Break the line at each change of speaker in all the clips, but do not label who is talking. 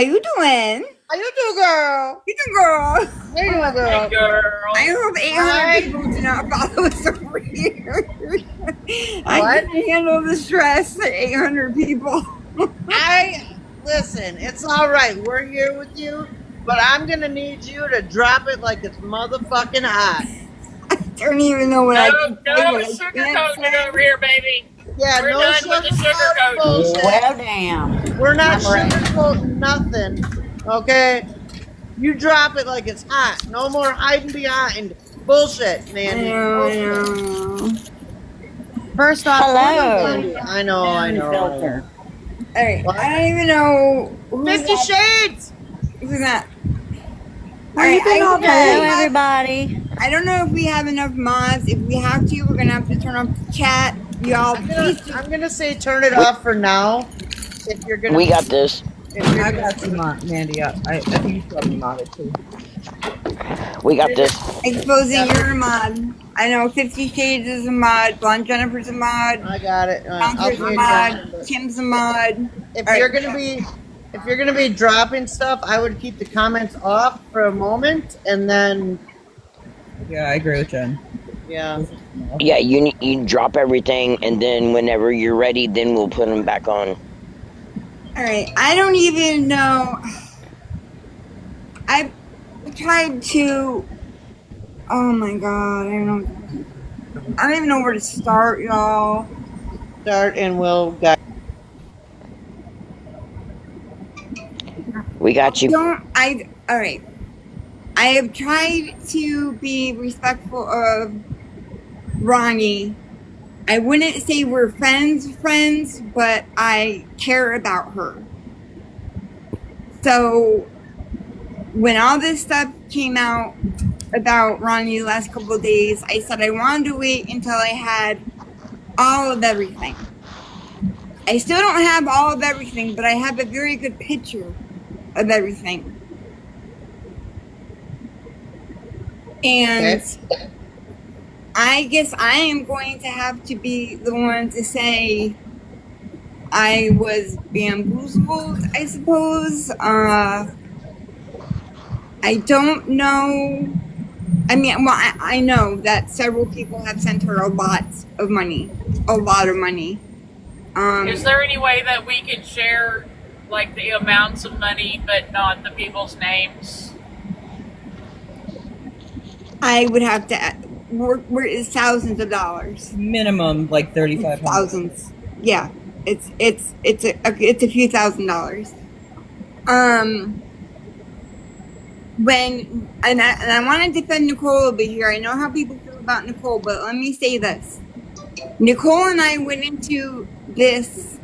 you doing?
How you do, girl?
You doing, girl?
How you doing, girl?
Hey, girl.
I hope 800
Hi.
people do not follow us over here. I
What?
can't handle the stress. 800 people.
Listen, it's all right. We're here with you, but I'm gonna need you to drop it like it's motherfucking hot.
I don't even know what I can say.
No
What I can't
sugarcoating it
say.
over here, baby.
Yeah,
We're
no
done with the
sugarcoating
sugarcoat.
bullshit.
Well, damn.
We're not
I'm ready.
sugarcoating nothing. Okay? You drop it like it's hot. No more hiding behind bullshit,
I
Mandy.
know.
First off,
Mandy, I know.
Filter.
All right.
What?
I don't even know who's
50 Shades!
Who's that?
Where you been all day? Hello,
have-
everybody.
I don't know if we have enough mods. If we have to, we're gonna have to turn off the chat. Y'all,
I'm gonna say turn it off for now. If you're gonna,
We got this.
I got you, Mandy. I think you should be modded too.
We got this.
exposing your mod. I know 50 Shades is a mod. Blonde Jennifer's a mod.
I got it. I'll
Bouncer's
pay
a
attention,
mod.
but
Tim's a mod.
if
All
you're
right.
gonna be dropping stuff, I would keep the comments off for a moment, and then
Yeah, I agree with Jen.
yeah.
Yeah, you drop everything, and then whenever you're ready, then we'll put them back on.
All right. I don't even know. I tried to. Oh my god. I don't even know where to start, y'all.
Start and we'll get.
We got you.
All right. I have tried to be respectful of Ronnie. I wouldn't say we're friends, but I care about her. So when all this stuff came out about Ronnie the last couple of days, I said I wanted to wait until I had all of everything. I still don't have all of everything, but I have a very good picture of everything. And I guess I am going to have to be the one to say I was bamboozled, I suppose. I don't know. I mean, well, I know that several people have sent her a lot of money.
Is there any way that we could share, like, the amounts of money, but not the people's names?
I would have to. Where is thousands of dollars?
Minimum like 3,500.
Thousands. Yeah, it's a few $1,000s. I want to defend Nicole over here. I know how people feel about Nicole, but let me say this: Nicole and I went into this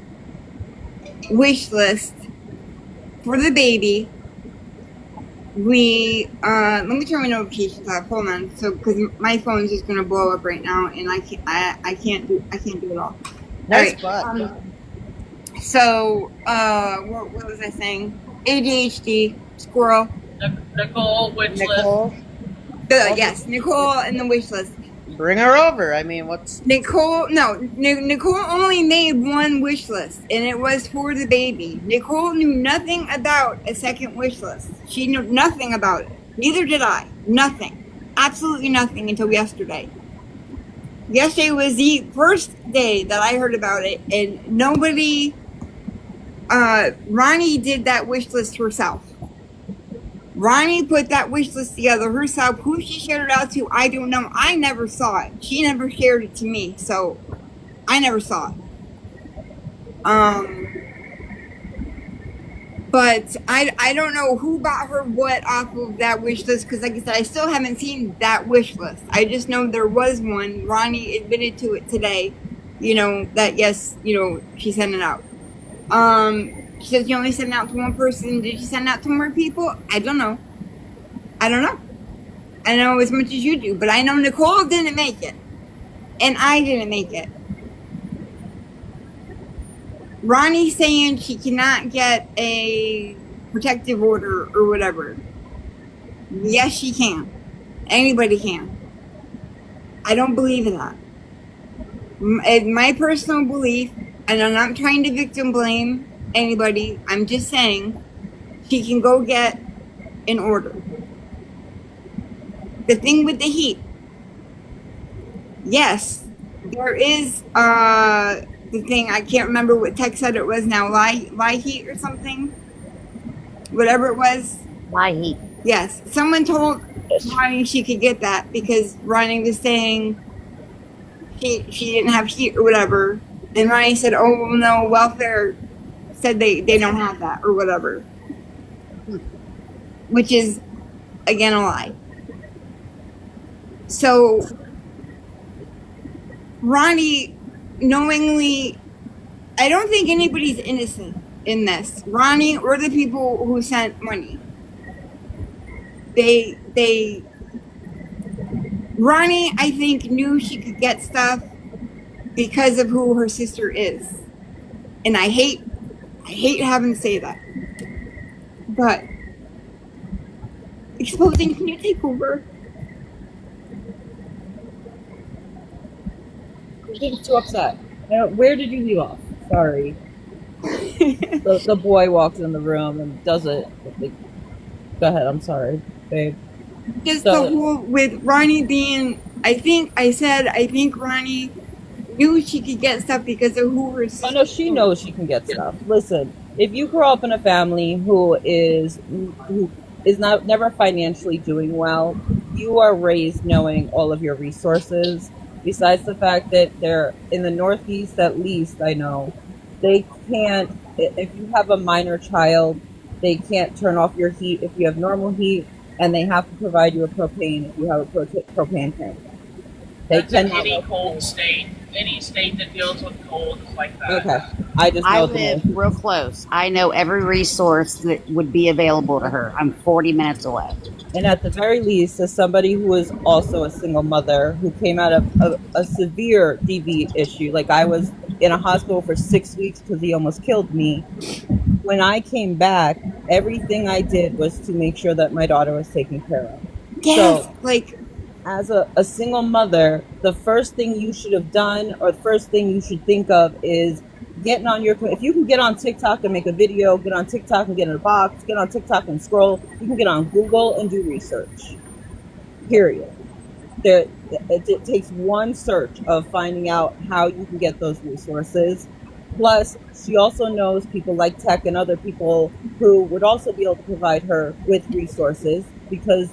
wish list for the baby. We let me turn my notifications off. Hold on, so because my phone is just gonna blow up right now, and I can't do it all.
Nice
All right.
butt.
So what was I saying? ADHD squirrel.
Nicole, which list?
Nicole,
Yes, Nicole and the wish list.
bring her over. I mean, what's
Nicole only made one wish list, and it was for the baby. Nicole knew nothing about a second wish list. She knew nothing about it. Neither did I. Nothing. Absolutely nothing until yesterday. Yesterday was the first day that I heard about it, and nobody. Ronnie did that wish list herself. Roni put that wish list together herself. Who she shared it out to, I don't know. I never saw it. She never shared it to me, so I never saw it. But I don't know who bought her what off of that wish list, because like I said, I still haven't seen that wish list. I just know there was one. Ronnie admitted to it today, that yes, she sent it out. She says you only sent it out to one person. Did you send it out to more people? I don't know. I know as much as you do, but I know Nicole didn't make it. And I didn't make it. Ronnie's saying she cannot get a protective order or whatever. Yes, she can. Anybody can. I don't believe in that. My personal belief, and I'm not trying to victim blame anybody, I'm just saying she can go get an order. The thing with the heat, yes, there is the thing, I can't remember what Tech said it was now, lie heat or something, whatever it was.
Why heat?
Yes, someone told
Yes.
Ronnie she could get that because Ronnie was saying she didn't have heat or whatever, and Ronnie said, "Oh no, welfare said they don't have that or whatever," which is again a lie. So Ronnie knowingly, I don't think anybody's innocent in this, Ronnie or the people who sent money. They Ronnie, I think, knew she could get stuff because of who her sister is. And I hate having to say that. But exposing, can you take over?
She's too upset. Where did you leave off? Sorry. The boy walks in the room and does it. Go ahead. I'm sorry, babe.
Just the whole with Ronnie being, I think Ronnie knew she could get stuff because of who her sister.
Oh no, she knows she can get stuff. Listen, if you grow up in a family who is not never financially doing well, you are raised knowing all of your resources. Besides the fact that they're in the Northeast, at least I know, they can't. If you have a minor child, they can't turn off your heat if you have normal heat, and they have to provide you a propane if you have a propane tank.
That's in any cold state. Any state that deals with cold is like that.
Okay. I
live real close. I know every resource that would be available to her. I'm 40 minutes away.
And at the very least, as somebody who is also a single mother who came out of a severe DV issue, like I was in a hospital for 6 weeks because he almost killed me. When I came back, everything I did was to make sure that my daughter was taken care of.
Yes,
so,
like
as a single mother, the first thing you should have done, or the first thing you should think of, is getting on if you can get on TikTok and make a video, get on TikTok and get in a box, get on TikTok and scroll, you can get on Google and do research. Period. It takes one search of finding out how you can get those resources. Plus, she also knows people like Tech and other people who would also be able to provide her with resources because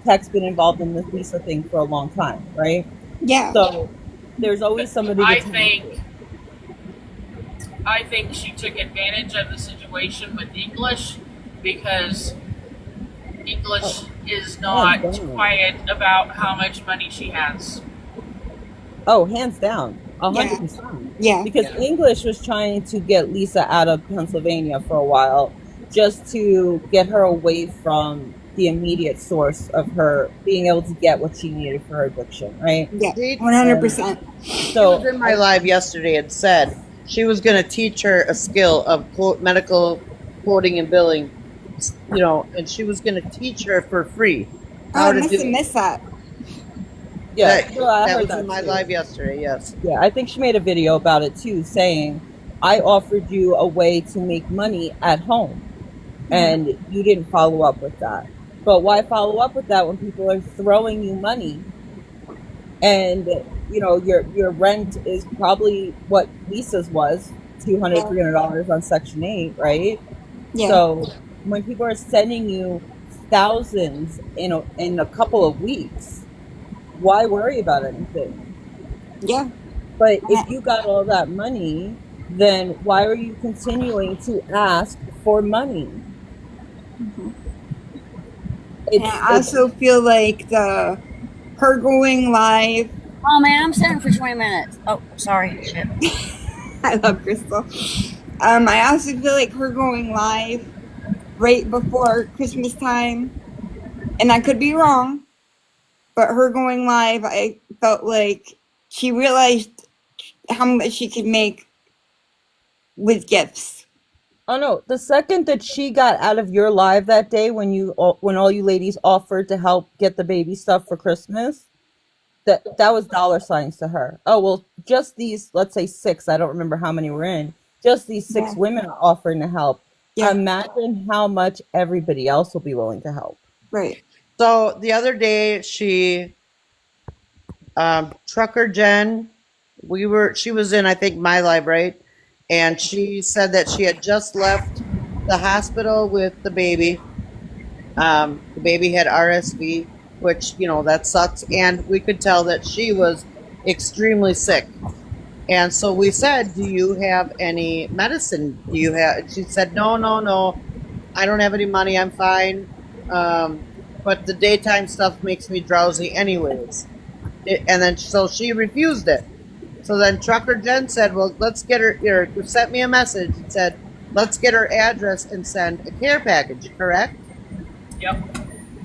Tech's been involved in this visa thing for a long time, right?
Yeah.
So there's always somebody.
I think she took advantage of the situation with English because English is not quiet about how much money she has.
Oh, hands down, 100%.
Yeah.
Because English was trying to get Lisa out of Pennsylvania for a while, just to get her away from the immediate source of her being able to get what she needed for her addiction, right?
Yeah, 100%.
So she was in my live yesterday and said she was going to teach her a skill of medical quoting and billing, and she was going to teach her for free.
I must have missed that.
Yeah,
that was in my live yesterday, yes.
Yeah, I think she made a video about it too, saying, I offered you a way to make money at home, and you didn't follow up with that. But why follow up with that when people are throwing you money? And, your rent is probably what Lisa's was, $200, $300 on Section 8, right?
Yeah.
So when people are sending you thousands in a couple of weeks, why worry about anything?
Yeah.
But if you got all that money, then why are you continuing to ask for money?
Mm-hmm. I also feel like her going live.
Oh man, I'm sitting for 20 minutes. Oh, sorry. Shit.
I love Crystal. I also feel like her going live right before Christmas time, and I could be wrong, but her going live, I felt like she realized how much she could make with gifts.
Oh no, the second that she got out of your live that day when all you ladies offered to help get the baby stuff for Christmas, that was dollar signs to her. Oh, well, just these, let's say 6, I don't remember how many were in, just these 6 women are offering to help.
Yeah.
Imagine how much everybody else will be willing to help.
Right.
So the other day, Trucker Jen, she was in, I think, my live, right? And she said that she had just left the hospital with the baby. The baby had RSV, which, that sucks. And we could tell that she was extremely sick. And so we said, "Do you have any medicine? Do you have?" She said, "No, no, no. I don't have any money. I'm fine. But the daytime stuff makes me drowsy, anyways." And then so she refused it. So then Trucker Jen said, "Well, let's get her." Sent me a message and said, "Let's get her address and send a care package." Correct?
Yep.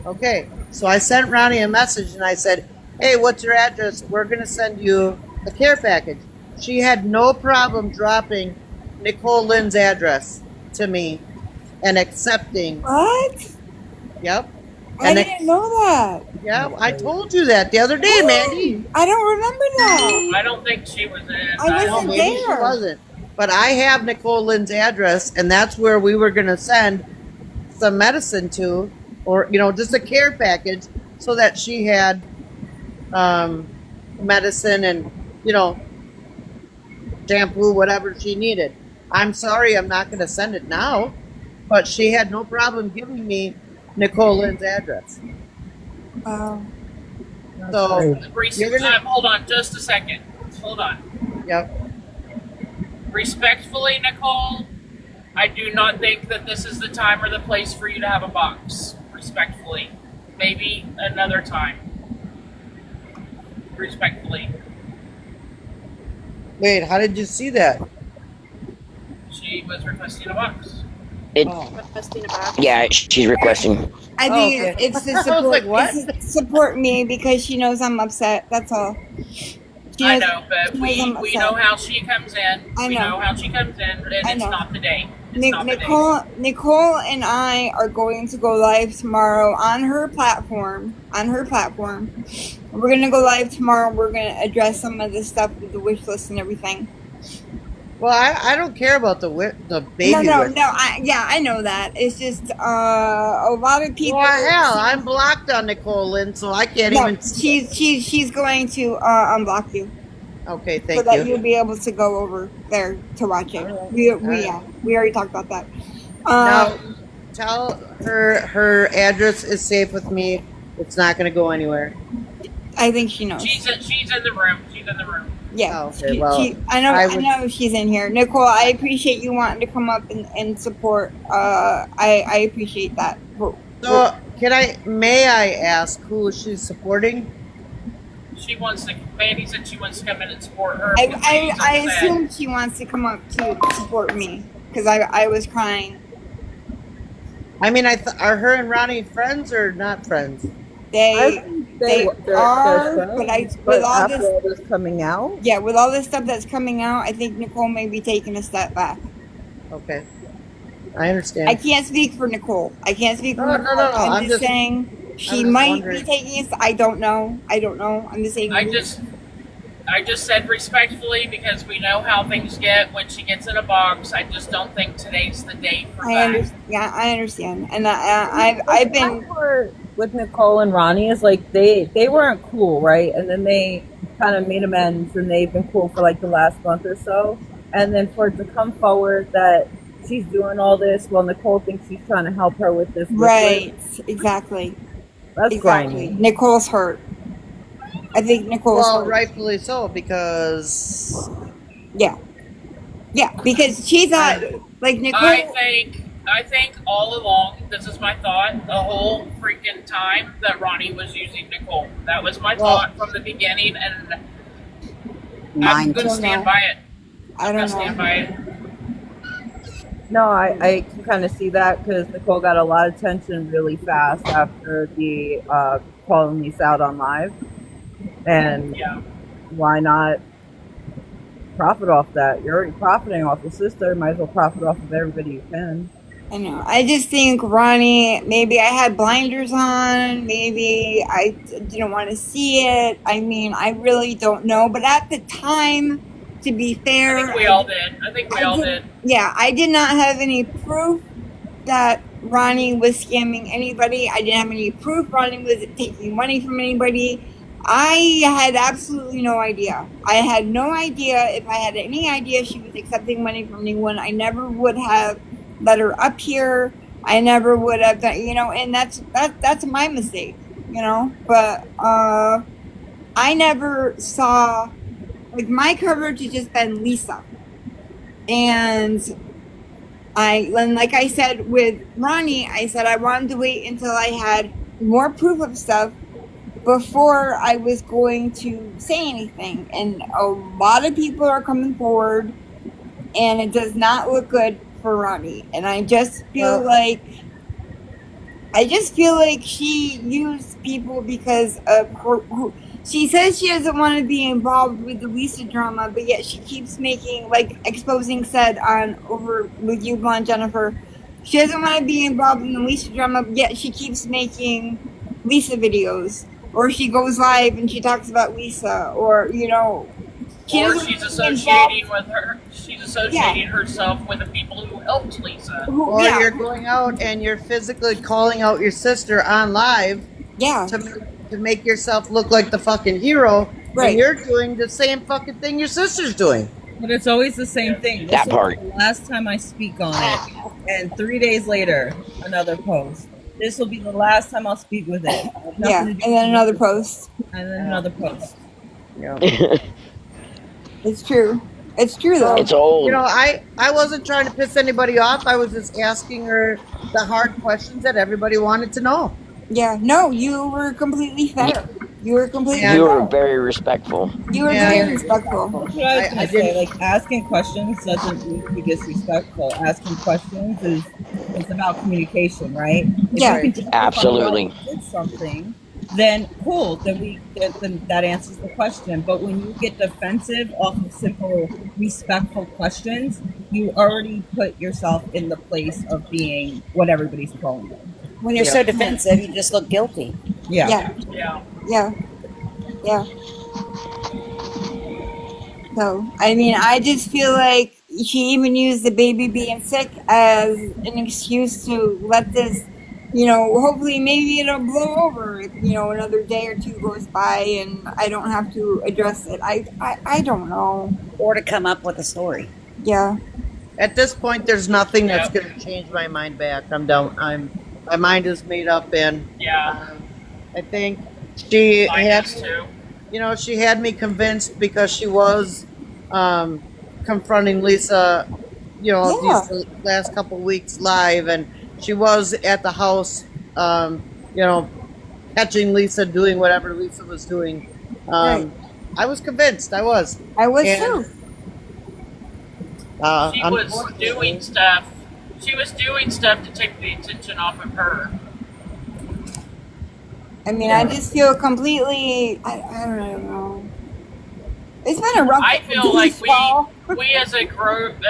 Okay. So I sent Ronnie a message and I said, "Hey, what's your address? We're going to send you a care package." She had no problem dropping Nicole Lynn's address to me and accepting.
What?
Yep.
I didn't know that.
Yeah, I told you that the other day, Mandy.
I don't remember that.
I don't think she was in.
I
No,
wasn't
maybe she
there.
wasn't. But I have Nicole Lynn's address, and that's where we were going to send some medicine to, or just a care package, so that she had medicine and shampoo, whatever she needed. I'm sorry, I'm not going to send it now, but she had no problem giving me Nicole Lynn's address. So you're gonna.
Hold on just a second. Hold on.
Yep.
Respectfully, Nicole, I do not think that this is the time or the place for you to have a box. Respectfully. Maybe another time. Respectfully.
Wait, how did you see that?
She was requesting a box.
Yeah, she's requesting.
I think
okay.
it's to
I was
support.
like, what?
It's to support me because she knows I'm upset. That's all.
I know, but
she
we
knows I'm
know
upset.
how she comes in.
I
We
know.
know how she comes in, and
I
it's
know.
not the day. It's not the day.
Nicole and I are going to go live tomorrow on her platform. We're going to go live tomorrow. We're going to address some of the stuff with the wish list and everything.
Well, I don't care about the baby.
No.
wish.
I know that. It's just a lot of people.
Well, hell, I'm blocked on Nicole Lynn, so I can't even.
She's going to unblock you.
Okay,
So
thank
that
you.
you'll be able to go over there to watch it.
All right.
We already talked about that.
Now, tell her address is safe with me. It's not going to go anywhere.
I think she knows.
She's in the room. She's in the room.
Yeah.
Oh, okay, well,
I know she's in here. Nicole, I appreciate you wanting to come up and support. I appreciate that.
So, may I ask who she's supporting?
She wants to. Mandy said she wants to come in and support her.
I assume she wants to come up to support me because I was crying.
I mean, are her and Ronnie friends or not friends?
They are,
friends,
with all
after all this coming out.
Yeah, with all this stuff that's coming out, I think Nicole may be taking a step back.
Okay, I understand.
I can't speak for Nicole.
No.
I'm just saying she might be taking it. I don't know. I'm just saying.
I just said respectfully because we know how things get when she gets in a box. I just don't think today's the day for that.
I understand, and I've been
with Nicole and Ronnie is like they weren't cool, right? And then they kind of made amends, and they've been cool for like the last month or so. And then for it to come forward that she's doing all this while Nicole thinks she's trying to help her with this,
right? Exactly.
That's grimy.
Nicole's hurt. I think Nicole's hurt.
Rightfully so, because
because she thought like Nicole.
I think all along, this is my thought, the whole freaking time that Ronnie was using Nicole. That was my thought from the beginning, and I'm going to stand by it.
I don't know.
Stand by it.
No, I can kind of see that because Nicole got a lot of attention really fast after the calling Lisa out on live. And why not profit off that? You're already profiting off the sister. Might as well profit off of everybody you can.
I know. I just think Ronnie, maybe I had blinders on. Maybe I didn't want to see it. I mean, I really don't know. But at the time, to be fair,
I think we all did.
Yeah, I did not have any proof that Ronnie was scamming anybody. I didn't have any proof Ronnie was taking money from anybody. I had absolutely no idea. I had no idea. If I had any idea she was accepting money from anyone, I never would have let her up here. I never would have done, and that's my mistake, But I never saw, like, my coverage has just been Lisa. And like I said with Ronnie, I said I wanted to wait until I had more proof of stuff before I was going to say anything. And a lot of people are coming forward, and it does not look good for Ronnie. And I just feel like she used people because of her. She says she doesn't want to be involved with the Lisa drama, but yet she keeps making, like, exposing said on over with you, Blonde Jennifer. She doesn't want to be involved in the Lisa drama, but yet she keeps making Lisa videos, or she goes live and she talks about Lisa, or
she's associating with her. She's associating herself with the people who helped Lisa.
Or you're going out and you're physically calling out your sister on live.
Yeah.
To make yourself look like the fucking hero. Right. And you're doing the same fucking thing your sister's doing.
But it's always the same thing.
That part.
The last time I speak on it, and 3 days later, another post. This will be the last time I'll speak with it.
Yeah, and then another post.
And then another post.
Yeah.
It's true. It's true, though.
It's old.
I wasn't trying to piss anybody off. I was just asking her the hard questions that everybody wanted to know.
Yeah, no, you were completely fair. You were
very respectful.
You were very respectful.
That's what I was going to say. Like, asking questions doesn't mean to be disrespectful. Asking questions is about communication, right?
Yeah,
absolutely.
Did something, then cool. Then that answers the question. But when you get defensive off of simple, respectful questions, you already put yourself in the place of being what everybody's calling it.
When you're so defensive, you just look guilty.
Yeah.
So, I mean, I just feel like she even used the baby being sick as an excuse to let this, hopefully maybe it'll blow over if, another day or two goes by and I don't have to address it. I don't know.
Or to come up with a story.
Yeah.
At this point, there's nothing that's going to change my mind back. I'm done. My mind is made up, and I think she had me convinced because she was confronting Lisa, these last couple weeks live, and she was at the house, catching Lisa doing whatever Lisa was doing.
Right.
I was convinced. I was
too.
She was doing stuff. She was doing stuff to take the attention off of her.
I mean, I just feel completely. I don't know. It's been a rough.
I feel like we as a group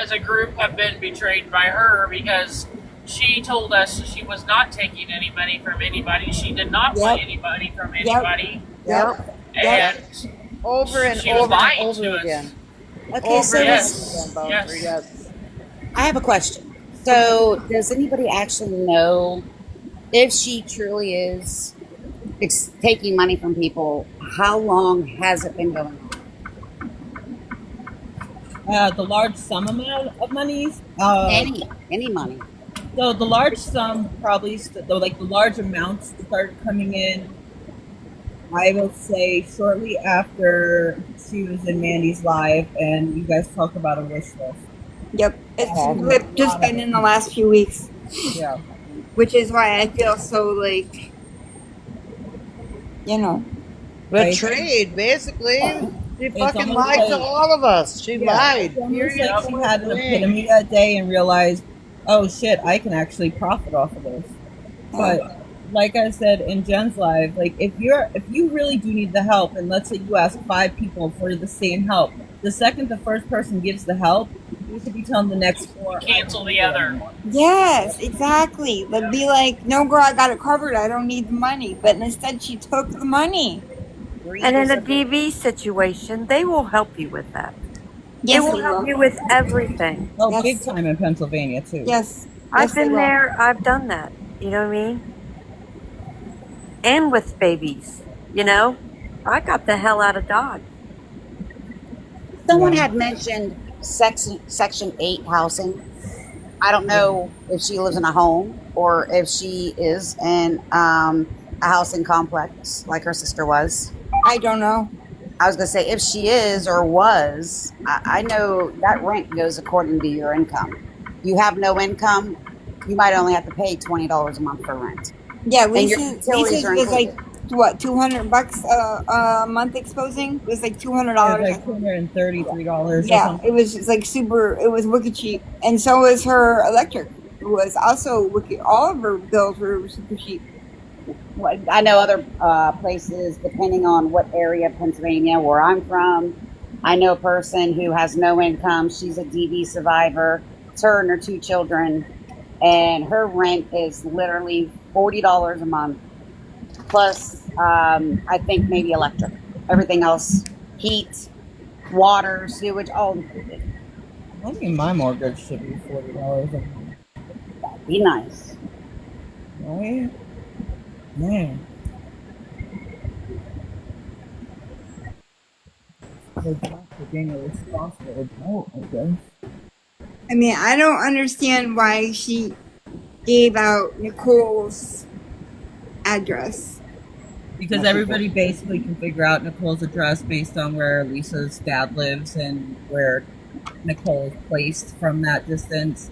have been betrayed by her because she told us she was not taking any money from anybody. She did not want any money from anybody. And
over and
she
over
was lying
and over
to
again.
us.
Okay, so
Yes.
I have a question. So, does anybody actually know if she truly is taking money from people? How long has it been going
on? The large sum amount of monies?
Any money.
So the large sum probably, the large amounts started coming in, I will say, shortly after she was in Mandi's live and you guys talked about a wish list.
Yep, it's just been in the last few weeks.
Yeah.
Which is why I feel so, like,
betrayed, basically. She fucking lied to all of us. She lied.
It's almost like she had an epitome that day and realized, oh shit, I can actually profit off of this. But like I said in Jen's live, like if you really do need the help, and let's say you ask 5 people for the same help, the second the first person gives the help, you should be telling the next 4
cancel the other.
Yes, exactly. They'd be like, no, girl, I got it covered. I don't need the money. But instead, she took the money.
And in a DV situation, they will help you with that.
Yes,
they will help you with everything.
Oh, big time in Pennsylvania too.
Yes.
I've
Yes, they
been
will.
there. I've done that. You know what I mean? And with babies, you know, I got the hell out of Dodge.
Someone
Yeah.
had mentioned section 8 housing. I don't
Yeah.
know if she lives in a home or if she is in a housing complex like her sister was.
I don't know.
I was going to say, if she is or was, I know that rent goes according to your income. You have no income, you might only have to pay $20 a month for rent,
Yeah,
and your
Lisa's
utilities are
was like
included.
what, $200 a month exposing? It was like
Yeah, it's
$200.
like $233 or
Yeah, it
something.
was just like super. It was wicked cheap, and so was her electric. It was also wicked. All of her bills were super cheap.
I know other places, depending on what area of Pennsylvania where I'm from. I know a person who has no income. She's a DV survivor. It's her and her two children, and her rent is literally $40 a month plus, I think maybe electric. Everything else, heat, water, sewage, all included.
I think my mortgage should be $40 a month,
Be nice.
right? Man. Like for being a responsible adult, I guess.
I mean, I don't understand why she gave out Nicole's address.
Because everybody basically can figure out Nicole's address based on where Lisa's dad lives and where Nicole is placed from that distance.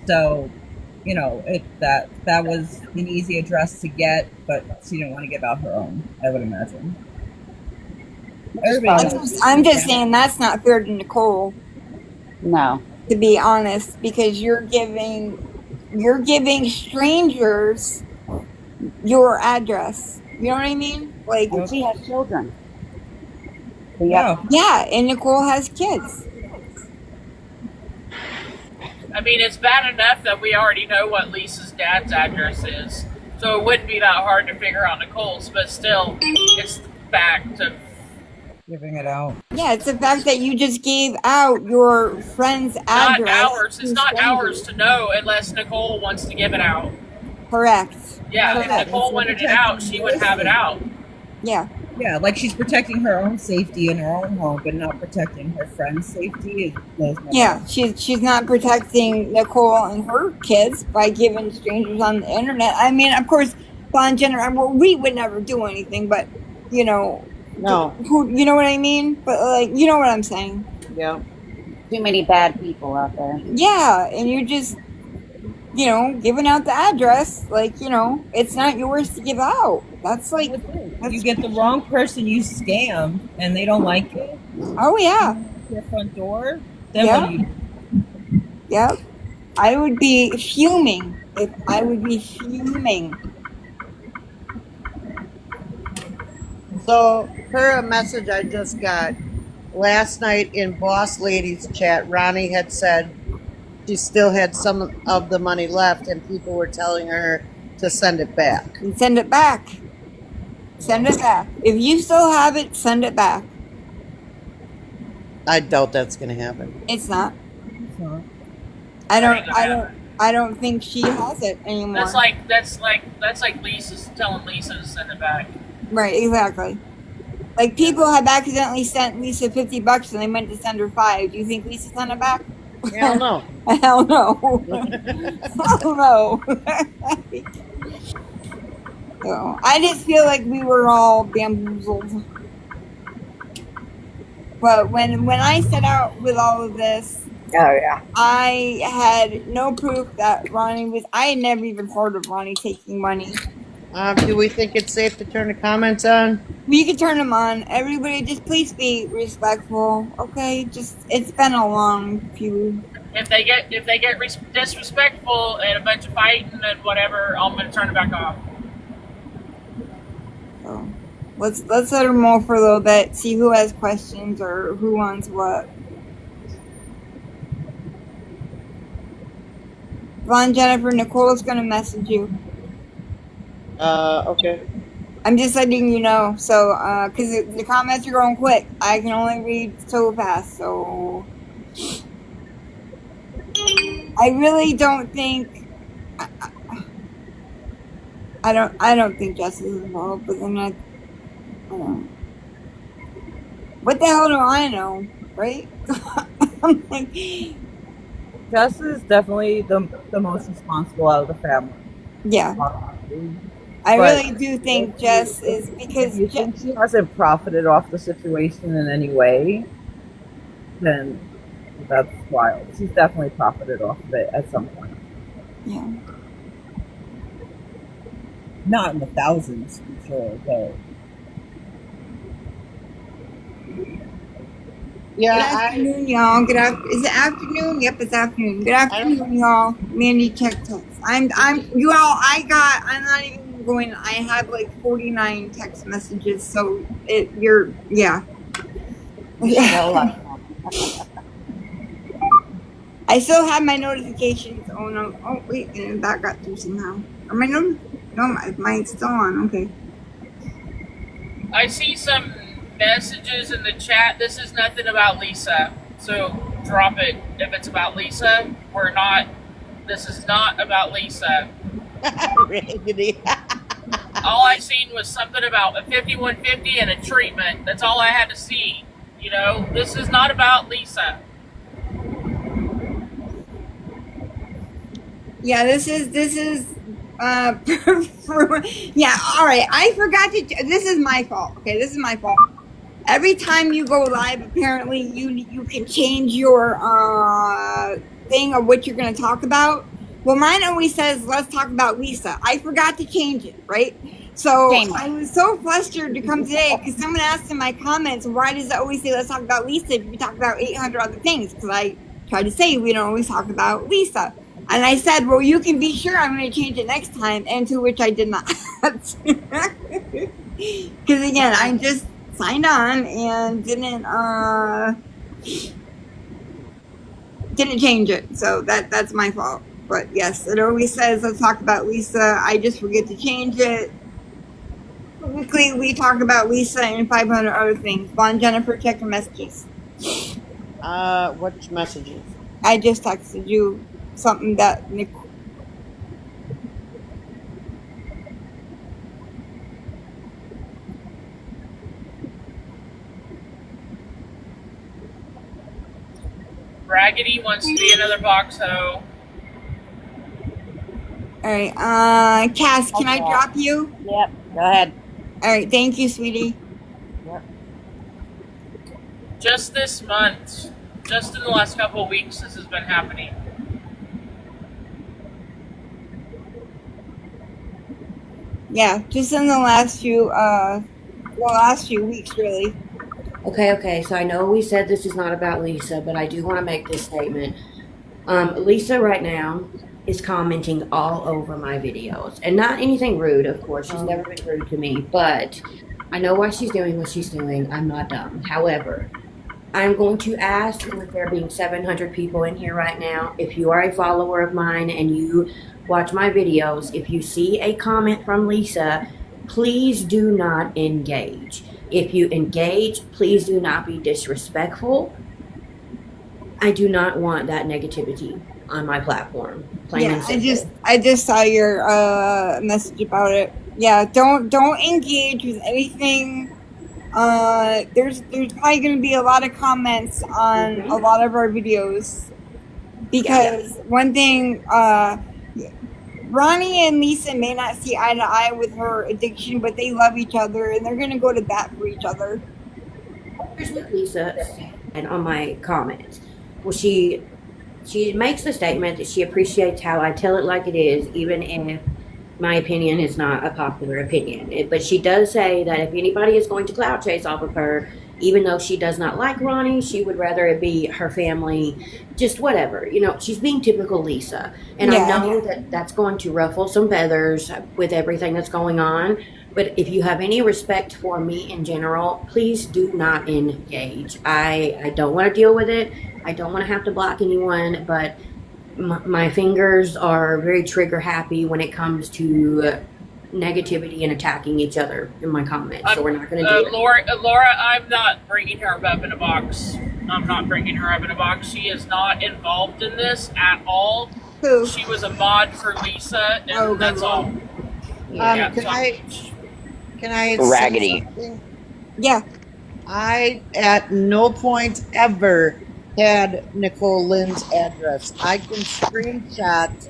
So, you know, that was an easy address to get, but she didn't want to give out her own, I would imagine. Everybody knows.
I'm just saying that's not fair to Nicole,
No.
to be honest, because you're giving strangers your address. You know what I mean? Like,
And she has children.
Yeah.
yeah, and Nicole has kids.
I mean, it's bad enough that we already know what Lisa's dad's address is, so it wouldn't be that hard to figure out Nicole's, but still, it's the fact of
Giving it out.
Yeah, it's the fact that you just gave out your friend's
not
address.
ours. It's not ours to know unless Nicole wants to give it out.
Correct.
Yeah,
Correct.
if Nicole wanted it out, she would have it out.
Yeah.
Yeah, like she's protecting her own safety in her own home, but not protecting her friend's safety.
Yeah, she's not protecting Nicole and her kids by giving strangers on the internet. I mean, of course, Von Jenner, well, we would never do anything, but you know,
No.
you know what I mean? But like, you know what I'm saying?
Yeah.
Too many bad people out there.
Yeah, and you're just, you know, giving out the address, like, you know, it's not yours to give out. That's like,
you get the wrong person you scam and they don't like it.
Oh yeah.
Your front door. Then
Yeah.
what do you do?
Yep. I would be fuming. I would be fuming.
So, per a message I just got last night in Boss Lady's chat, Ronnie had said she still had some of the money left, and people were telling her to send it back.
And send it back. Send it back. If you still have it, send it back.
I doubt that's going to happen.
It's not.
It's not.
I don't think she has it anymore.
That's like Lisa's telling Lisa to send it back.
Right, exactly. Like, people have accidentally sent Lisa $50 and they meant to send her $5. Do you think Lisa sent it back?
Hell no.
Hell no. Hell no. So, I just feel like we were all bamboozled. But when I set out with all of this, I had no proof that Ronnie was. I had never even heard of Ronnie taking money.
Do we think it's safe to turn the comments on?
We could turn them on. Everybody, just please be respectful, okay? Just, it's been a long few.
If they get disrespectful and a bunch of fighting and whatever, I'm gonna turn it back off.
So let's let her mull for a little bit. See who has questions or who wants what. Von Jennifer, Nicole's gonna message you.
Okay.
I'm just letting you know. So, because the comments are going quick. I can only read so fast. So, I really don't think I don't think Jess is involved, but then I don't know. What the hell do I know, right? I'm like,
Jess is definitely the most responsible out of the family.
yeah,
Obviously.
I
But
really do
if
think
you,
Jess
if,
is
if
because
you think she hasn't profited off the situation in any way, then that's wild. She's definitely profited off of it at some point.
yeah.
Not in the thousands, for sure, but
Good
Yeah,
afternoon, y'all. Is it afternoon? Yep, it's afternoon. Good afternoon, y'all. Mandi check text. You all. I'm not even going. I have like 49 text messages. So yeah.
You should go like
I still have my notifications. Oh no. Oh wait, that got through somehow. Are my no? Mine's still on. Okay.
I see some messages in the chat. This is nothing about Lisa. So drop it if it's about Lisa. We're not. This is not about Lisa.
Raggedy.
All I seen was something about a 5150 and a treatment. That's all I had to see. You know, this is not about Lisa.
Yeah, this is yeah, all right. I forgot to this is my fault. Okay, this is my fault. Every time you go live, apparently you can change your thing of what you're going to talk about. Well, mine always says let's talk about Lisa. I forgot to change it, right? So I was so flustered to come today because someone asked in my comments, why does it always say let's talk about Lisa if we talk about 800 other things? Because I tried to say we don't always talk about Lisa. And I said, well, you can be sure I'm going to change it next time, and to which I did not. Because again, I just signed on and didn't change it. So that's my fault. But yes, it always says let's talk about Lisa. I just forget to change it. Typically, we talk about Lisa and 500 other things. Vaughn, Jennifer, check your messages.
Which messages?
I just texted you something that Nick.
Raggedy wants to be another box hoe.
All right, Cass, can I drop you?
Yep, go ahead.
All right, thank you, sweetie.
Yep.
Just this month, just in the last couple of weeks, this has been happening.
Yeah, just in the last few weeks, really.
Okay, so I know we said this is not about Lisa, but I do want to make this statement. Lisa right now is commenting all over my videos. And not anything rude, of course. She's never been rude to me. But I know why she's doing what she's doing. I'm not dumb. However, I'm going to ask, with there being 700 people in here right now, if you are a follower of mine and you watch my videos, if you see a comment from Lisa, please do not engage. If you engage, please do not be disrespectful. I do not want that negativity on my platform. Plain and simple.
I just saw your message about it. Yeah, don't engage with anything. There's probably going to be a lot of comments on a lot of our videos because one thing, Ronnie and Lisa may not see eye to eye with her addiction, but they love each other and they're going to go to bat for each other.
Here's what Lisa said on my comments. Well, she makes the statement that she appreciates how I tell it like it is, even if my opinion is not a popular opinion. But she does say that if anybody is going to clout chase off of her, even though she does not like Ronnie, she would rather it be her family, just whatever. You know, she's being typical Lisa. And I know that that's going to ruffle some feathers with everything that's going on. But if you have any respect for me in general, please do not engage. I don't want to deal with it. I don't want to have to block anyone, but my fingers are very trigger happy when it comes to negativity and attacking each other in my comments. So we're not going to do it.
Laura, I'm not bringing her up in a box. I'm not bringing her up in a box. She is not involved in this at all.
Who?
She was a mod for Lisa, and that's all.
Yeah.
Can I say
Raggedy.
something?
Yeah.
I at no point ever had Nicole Lynn's address. I can screenshot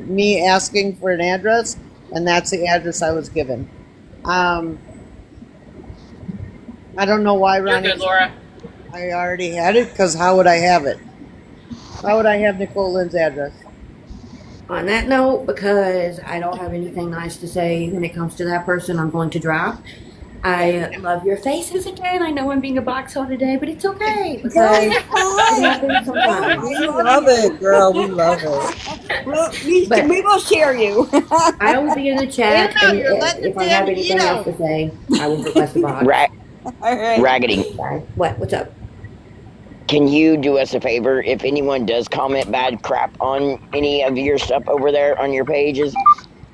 me asking for an address, and that's the address I was given. I don't know why
You're
Ronnie.
good, Laura.
I already had it because how would I have it? How would I have Nicole Lynn's address?
On that note, because I don't have anything nice to say when it comes to that person, I'm going to drop. I love your faces again. I know I'm being a boxhole today, but it's okay because it happens sometimes.
We love it, girl. We love it.
Well,
But
we will share you.
I will be in the
Eat
chat,
it out.
and
You're letting the
if I
damn
have
heat
anything else
out.
to say, I will request a box.
All right.
Raggedy.
Bye. What? What's up?
Can you do us a favor? If anyone does comment bad crap on any of your stuff over there on your pages,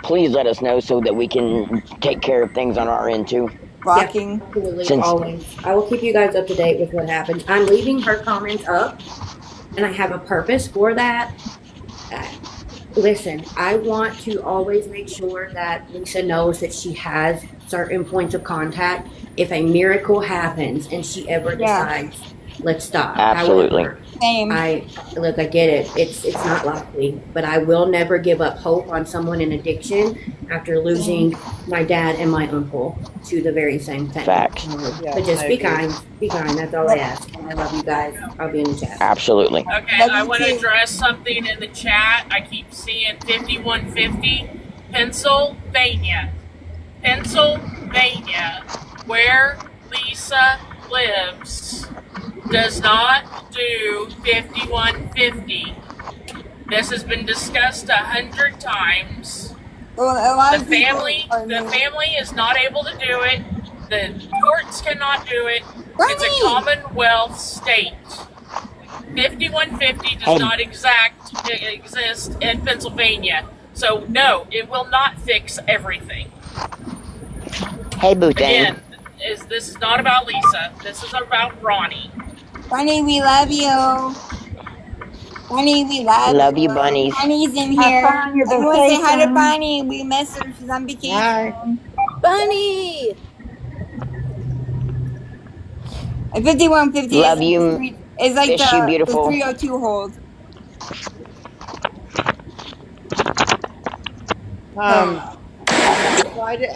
please let us know so that we can take care of things on our end too.
Rocking.
Yeah, absolutely,
Since
always. I will keep you guys up to date with what happens. I'm leaving her comments up, and I have a purpose for that. Uh, Listen, I want to always make sure that Lisa knows that she has certain points of contact. If a miracle happens and she ever
Yeah.
decides, let's stop.
Absolutely.
However,
Same.
I get it. It's not likely, but I will never give up hope on someone in addiction after losing my dad and my uncle to the very same thing.
Facts.
But just be kind. Be kind. That's all I ask. And I love you guys. I'll be in the chat.
Absolutely.
Okay,
Love
I
you
want to
too.
address something in the chat. I keep seeing 5150 Pennsylvania. Pennsylvania, where Lisa lives, does not do 5150. This has been discussed 100 times.
Well, a lot
The
of people
family,
are
the
new.
family is not able to do it. The courts cannot do it. It's a
Roni!
Commonwealth state. 5150 does not exist in Pennsylvania. So no, it will not fix everything.
Hey, Boo Thing.
Again, this is not about Lisa. This is about Ronnie.
Bunny, we love you. Bunny, we love
Love you, bunnies.
Bunny's in
Have
here.
fun on your
Everyone say hi to
vacation.
Bunny. We miss her. She's on vacation.
Hi.
Bunny!
5150
Love you.
is like
Miss you,
the
beautiful.
302 hold.
So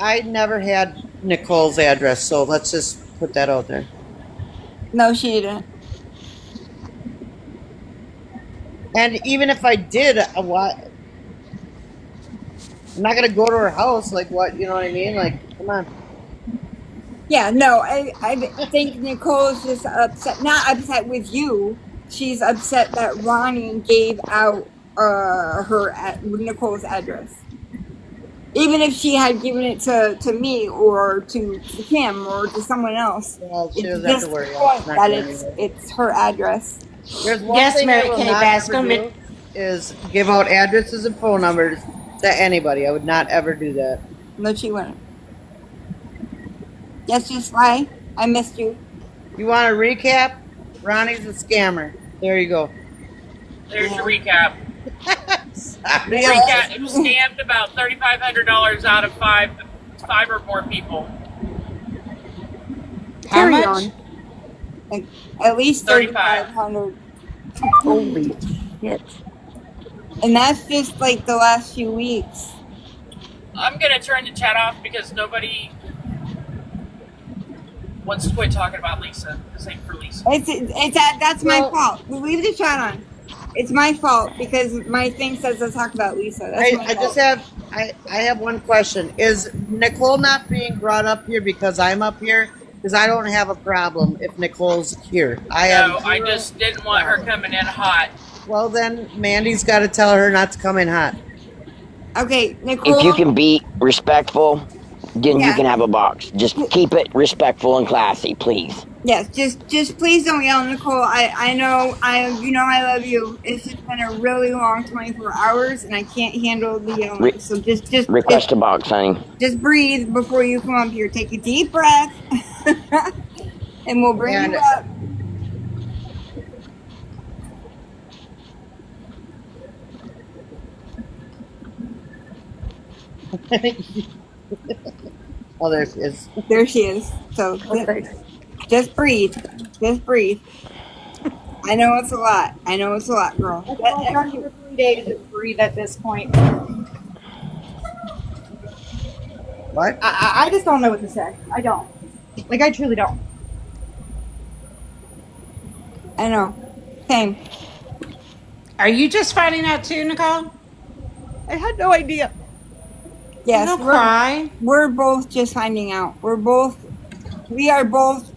I never had Nicole's address, so let's just put that out there.
No, she didn't.
And even if I did, what? I'm not gonna go to her house. Like what? You know what I mean? Like, come on.
Yeah, no, I think Nicole's just upset. Not upset with you. She's upset that Ronnie gave out Nicole's address. Even if she had given it to me or to Kim or to someone else,
Well, she
it's
doesn't have
just
to worry.
point that it's her address.
There's one
Yes,
thing
Mary
I will
Kay,
not
Bass,
ever
come
do is give out addresses and phone numbers to anybody. I would not ever do that.
No, she wouldn't. Yes, just lie. I missed you.
You want a recap? Ronnie's a scammer. There you go.
There's your recap.
Sorry.
Recap scammed about $3,500 out of five or more people.
How
Carry
much?
on. Like, at least 3,500.
Holy shit.
And that's just like the last few weeks.
I'm gonna turn the chat off because nobody wants to quit talking about Lisa. This ain't for Lisa.
That's my fault. We leave the chat on. It's my fault because my thing says to talk about Lisa. That's my fault.
I have one question. Is Nicole not being brought up here because I'm up here? Because I don't have a problem if Nicole's here.
I just didn't want her coming in hot.
Well, then Mandy's got to tell her not to come in hot.
Okay, Nicole.
If you can be respectful, then you can have a box. Just keep it respectful and classy, please.
Yes, just please don't yell, Nicole. I know I love you. It's just been a really long 24 hours, and I can't handle the yelling. So just
request a box, honey.
Just breathe before you come up here. Take a deep breath, and we'll bring you up.
Oh, there she is.
There she is. So just breathe. Just breathe. I know it's a lot. I know it's a lot, girl.
I've done it for 3 days. Just breathe at this point.
What?
I just don't know what to say. I don't. Like, I truly don't.
I know. Same.
Are you just finding out too, Nicole?
I had no idea.
Yes,
Don't cry.
we're both just finding out. We are both,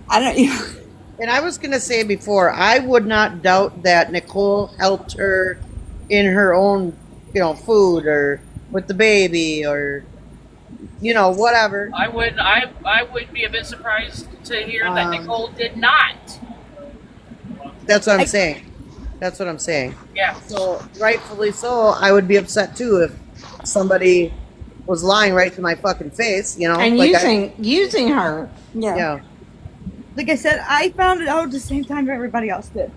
I don't
And I was going to say before, I would not doubt that Nicole helped her in her own, food or with the baby or, whatever.
I would be a bit surprised to hear that Nicole did not.
That's what I'm saying. That's what I'm saying.
Yeah.
So, rightfully so, I would be upset too if somebody was lying right to my fucking face,
And
like
using her.
Yeah.
Like I said, I found it out at the same time everybody else did.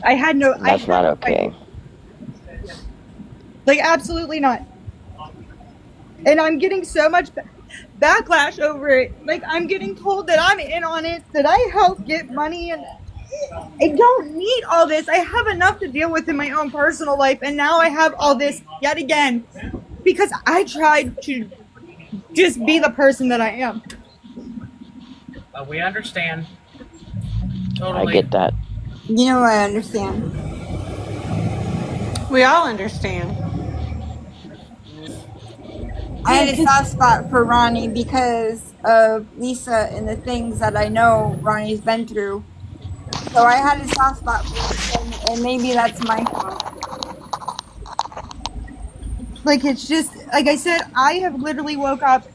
I had no.
That's not okay.
Like, absolutely not. And I'm getting so much backlash over it. Like, I'm getting told that I'm in on it, that I helped get money, and I don't need all this. I have enough to deal with in my own personal life, and now I have all this yet again because I tried to just be the person that I am.
We understand. Totally.
I get that.
I understand.
We all understand.
I had a soft spot for Ronnie because of Lisa and the things that I know Ronnie's been through. So I had a soft spot for Lisa, and maybe that's my fault.
Like, it's just, like I said, I have literally woke up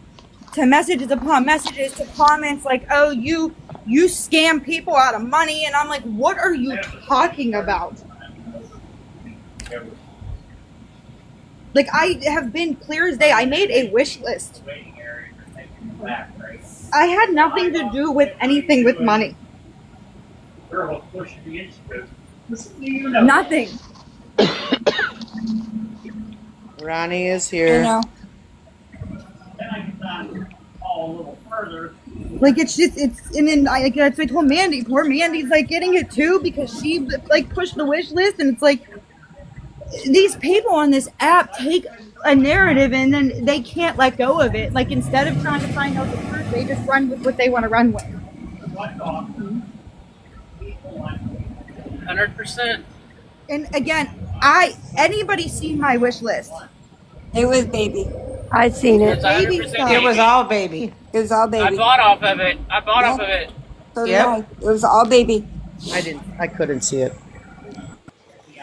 to messages upon messages, to comments like, oh, you scam people out of money. And I'm like, what are you talking about? Like, I have been clear as day. I made a wish list. I had nothing to do with anything with money. Nothing.
Ronnie is here.
I know.
Like, it's just, and then I told Mandi, poor Mandi's like getting it too because she like pushed the wish list, and it's like, these people on this app take a narrative and then they can't let go of it. Like, instead of trying to find out the truth, they just run with what they want to run with.
100%.
And again, anybody seen my wish list?
It was baby.
I seen it.
Baby
It
stuff.
It was all baby.
It was all
I
baby.
bought off of it.
So did
Yep.
I. It was all baby.
I couldn't see it.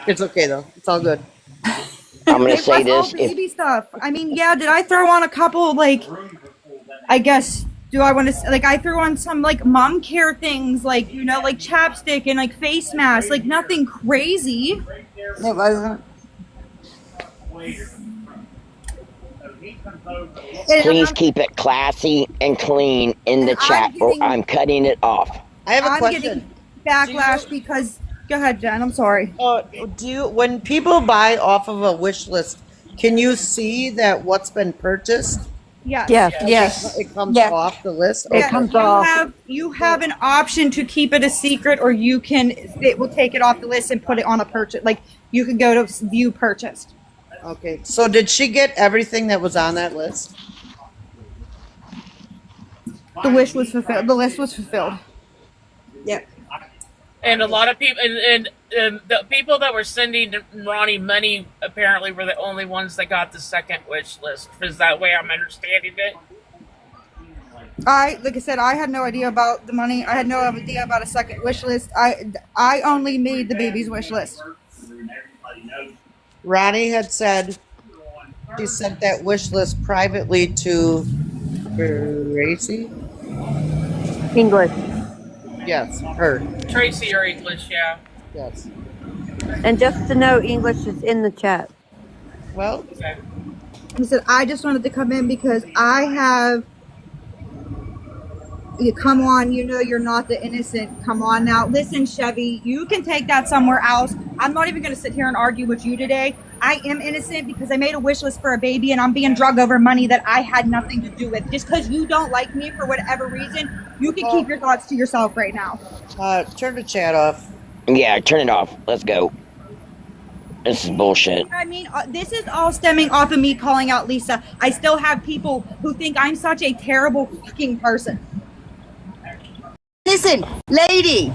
It's okay though. It's all good.
I'm going to
It
say
was all
this.
baby stuff. I mean, yeah, did I throw on a couple, like, I guess, do I want to, like, I threw on some, like, mom care things, like, like chapstick and, like, face masks, like, nothing crazy.
It wasn't.
Please keep it classy and clean in the chat, or I'm cutting it off.
I have a
I'm
question.
getting backlash because, go ahead, Jen, I'm sorry.
When people buy off of a wish list, can you see that what's been purchased?
Yes.
Yes.
It comes
Yeah.
off the list?
It comes off.
You have an option to keep it a secret, or it will take it off the list and put it on a purchase. Like, you could go to view purchased.
Okay. So did she get everything that was on that list?
The wish was fulfilled. The list was fulfilled.
Yep.
And a lot of people, and the people that were sending Ronnie money apparently were the only ones that got the second wish list. Is that way I'm understanding it?
Like I said, I had no idea about the money. I had no idea about a second wish list. I only made the baby's wish list.
Ronnie had said she sent that wish list privately to Gracie.
English.
Yes, her.
Tracy or English, yeah.
Yes.
And just to know, English is in the chat.
Well,
Okay.
He said, I just wanted to come in because I have Come on, you know you're not the innocent. Come on now. Listen, Chevy, you can take that somewhere else. I'm not even going to sit here and argue with you today. I am innocent because I made a wish list for a baby and I'm being drugged over money that I had nothing to do with. Just because you don't like me for whatever reason, you can keep your thoughts to yourself right now.
Turn the chat off.
Yeah, turn it off. Let's go. This is bullshit.
I mean, this is all stemming off of me calling out Lisa. I still have people who think I'm such a terrible fucking person.
Listen, lady,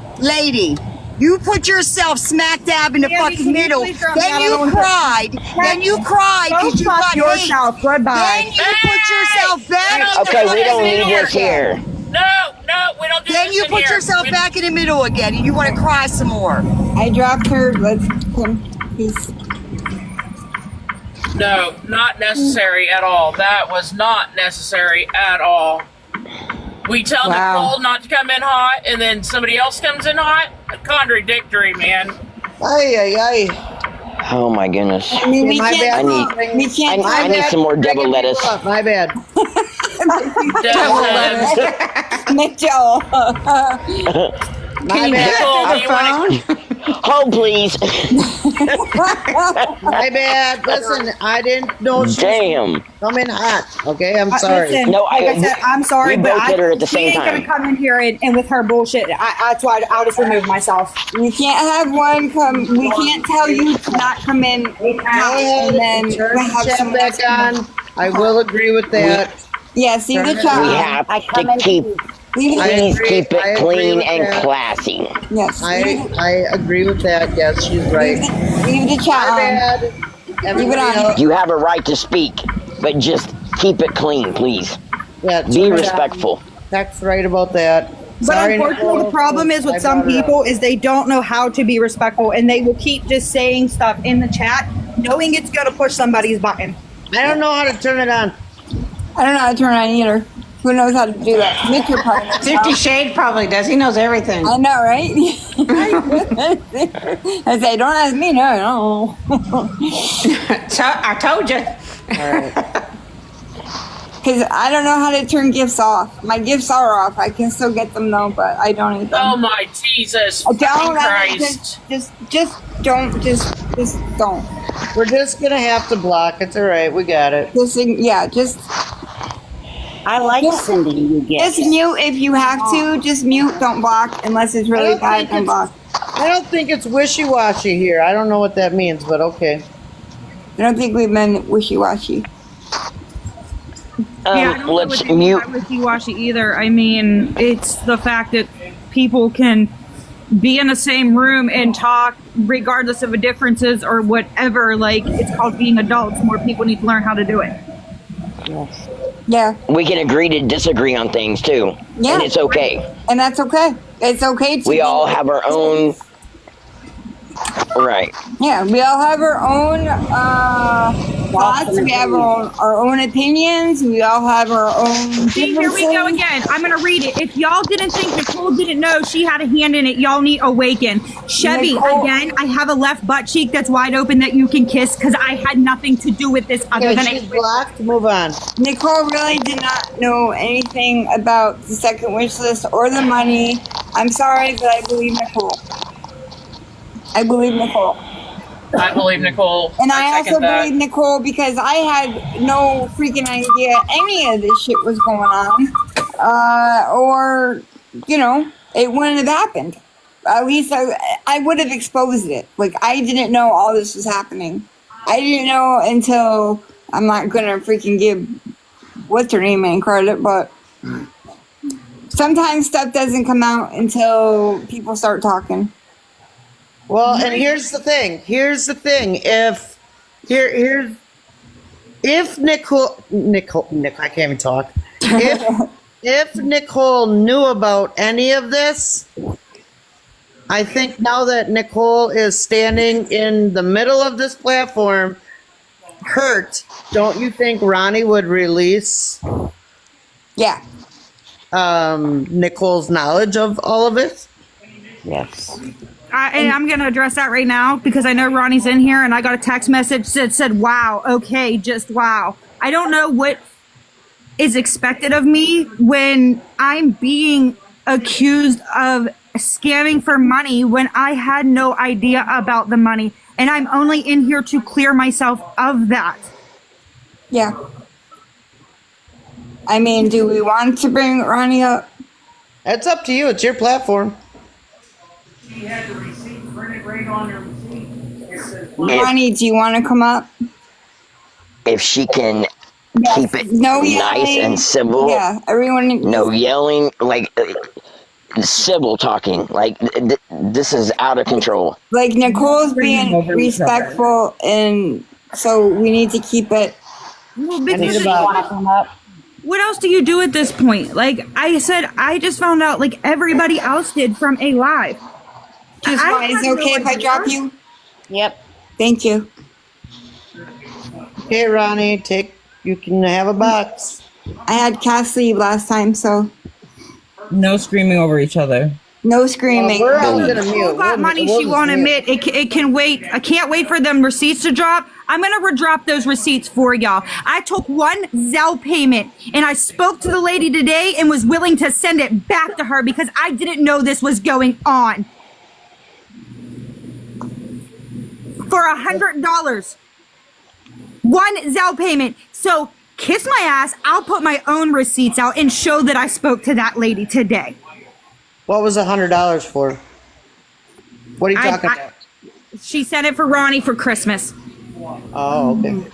you put yourself smack dab in the fucking middle. Then you cried. Then you cried because you got
yourself.
hate.
Goodbye.
Then you put yourself back.
Okay, we don't need this here.
No, we don't do
Then
this
you
in
put
here.
yourself back in the middle again, and you want to cry some more.
I dropped her. Let's come. Peace.
No, not necessary at all. That was not necessary at all. We tell Nicole not to come in hot, and then somebody else comes in hot? Contradictory, man.
Ay.
Oh my goodness.
I mean, we
My
can't.
bad.
We can't.
I need some more double lettuce.
My bad.
Double lettuce.
Mitchell.
My bad.
Nicole, do you want to...
Hold, please.
My bad. Listen, I didn't know she
Damn.
come in hot. Okay, I'm sorry.
Listen,
No,
like I said, I'm sorry,
we
but
both hit her at the
she
same
ain't
time.
gonna come in here and with her bullshit. That's why I'll just remove myself.
We can't have one come. We can't tell you to not come in
Go ahead and turn the
have
chat
someone
back
else
on. I will agree with that.
Yeah, see the
Turn it
chat.
We
on.
have
I come
to
in
keep,
Leave
I
it.
please
agree-
keep
I
it
agree
clean
with
and
that.
classy.
Yes.
I agree with that. Yes, she's right.
Leave the chat
My
on.
bad. Everybody
on.
else.
You have a right to speak, but just keep it clean, please.
Yeah,
Be
turn it on.
respectful.
That's right about that.
But
Sorry,
unfortunately,
Nicole.
the problem is
I
with some
brought it up.
people is they don't know how to be respectful, and they will keep just saying stuff in the chat, knowing it's gonna push somebody's button.
I don't know how to turn it on.
I don't know how to turn on either. Who knows how to do that? Mitchell probably knows
50 Shade probably does. He knows everything.
I know, right? I say, don't ask me, no.
I told you.
All right.
Because I don't know how to turn gifts off. My gifts are off. I can still get them though, but I don't need them.
Oh my Jesus
I
fucking
don't.
Christ.
Just don't. Just don't.
We're just gonna have to block. It's all right. We got it.
Just
I like sending you gifts.
Just mute if you have to. Just mute. Don't block unless it's really bad. Then block.
I don't think it's wishy-washy here. I don't know what that means, but okay.
I don't think we've been wishy-washy.
Yeah, I don't know
Let's
what they mean
mute.
by wishy-washy either. I mean, it's the fact that people can be in the same room and talk regardless of the differences or whatever. Like, it's called being adults. More people need to learn how to do it.
Yes.
Yeah.
We can agree to disagree on things too.
Yeah.
And it's okay.
And that's okay. It's okay to.
We all have our own. Right.
Yeah, we all have our own thoughts. We have our own opinions. We all have our own.
See, here we go again. I'm going to read it. If y'all didn't think Nicole didn't know she had a hand in it, y'all need awaken. Chevy,
Nicole-
again, I have a left butt cheek that's wide open that you can kiss because I had nothing to do with this other
Okay,
than
she's blocked. Move on.
Nicole really did not know anything about the second wish list or the money. I'm sorry, but I believe Nicole. I believe Nicole.
I believe Nicole.
And I also
second that.
believe Nicole because I had no freaking idea any of this shit was going on. Or, you know, it wouldn't have happened. At least I would have exposed it. Like, I didn't know all this was happening. I didn't know until, I'm not going to freaking give what's her name any credit, but sometimes stuff doesn't come out until people start talking.
Well, and here's the thing. If Nicole, I can't even talk. If Nicole knew about any of this, I think now that Nicole is standing in the middle of this platform, hurt, don't you think Ronnie would release
Yeah.
Nicole's knowledge of all of it?
Yes.
And I'm going to address that right now because I know Ronnie's in here and I got a text message that said, wow, okay, just wow. I don't know what is expected of me when I'm being accused of scamming for money when I had no idea about the money, and I'm only in here to clear myself of that.
Yeah. I mean, do we want to bring Ronnie up?
It's up to you. It's your platform.
She had the receipt printed right on her receipt.
Ronnie, do you want to come up?
If she can keep it
No
nice
yelling.
and civil.
Yeah, everyone.
No yelling, like civil talking. Like this is out of control.
Like Nicole's being respectful, and so we need to keep it.
Well, because what else do you do at this point? Like I said, I just found out like everybody else did from a live.
Just is it okay if I drop you?
Yep.
Thank you.
Okay, Ronnie, you can have a box.
I had Cassie last time, so
No screaming over each other.
no screaming.
We're all gonna mute.
Who got money she won't admit? It can wait. I can't wait for them receipts to drop. I'm gonna redrop those receipts for y'all. I took one Zelle payment and I spoke to the lady today and was willing to send it back to her because I didn't know this was going on. For $100. One Zelle payment. So kiss my ass. I'll put my own receipts out and show that I spoke to that lady today.
What was $100 for? What are you talking about?
She sent it for Ronnie for Christmas.
Oh, okay.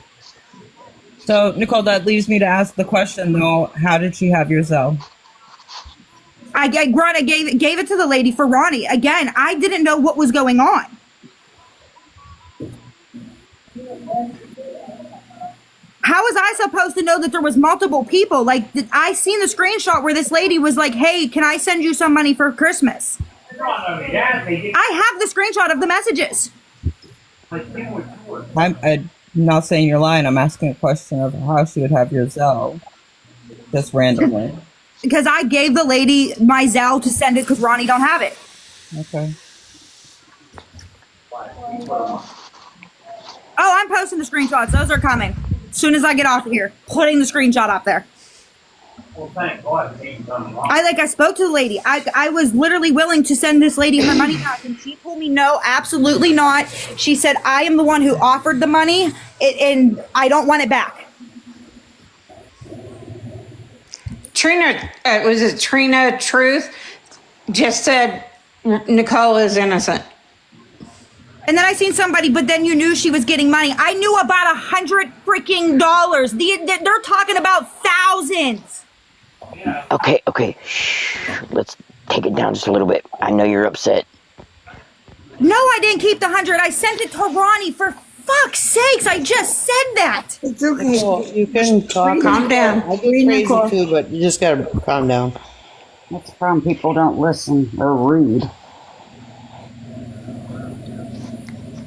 So, Nicole, that leaves me to ask the question, though. How did she have your Zelle?
I gave it to the lady for Ronnie. Again, I didn't know what was going on. How was I supposed to know that there was multiple people? Like, I seen the screenshot where this lady was like, hey, can I send you some money for Christmas? I have the screenshot of the messages.
I'm not saying you're lying. I'm asking a question of how she would have your Zelle. Just randomly.
Because I gave the lady my Zelle to send it because Ronnie don't have it.
Okay.
Oh, I'm posting the screenshots. Those are coming. As soon as I get off of here, putting the screenshot up there.
Well, thank God.
I spoke to the lady. I was literally willing to send this lady her money back, and she told me no, absolutely not. She said I am the one who offered the money, and I don't want it back.
Trina, was it Trina Truth? Just said Nicole is innocent.
And then I seen somebody, but then you knew she was getting money. I knew about $100 freaking dollars. They're talking about thousands.
Okay. Shh. Let's take it down just a little bit. I know you're upset.
No, I didn't keep the 100. I sent it to Ronnie. For fuck's sakes, I just said that.
It's okay.
Well, you can talk.
Calm down.
I get crazy too, but you just gotta calm down.
That's the problem. People don't listen. They're rude.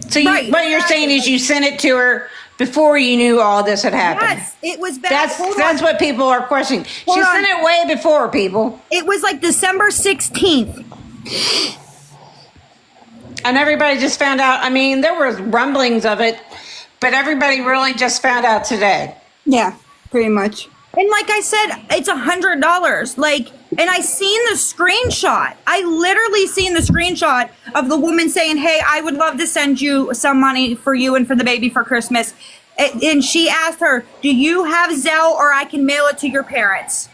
So what you're saying is you sent it to her before you knew all this had happened.
Yes, it was back.
That's what people are questioning. She sent it way before, people.
It was like December 16th.
And everybody just found out. I mean, there was rumblings of it, but everybody really just found out today.
Yeah, pretty much.
And like I said, it's $100. Like, and I seen the screenshot. I literally seen the screenshot of the woman saying, hey, I would love to send you some money for you and for the baby for Christmas. And she asked her, do you have Zelle or I can mail it to your parents?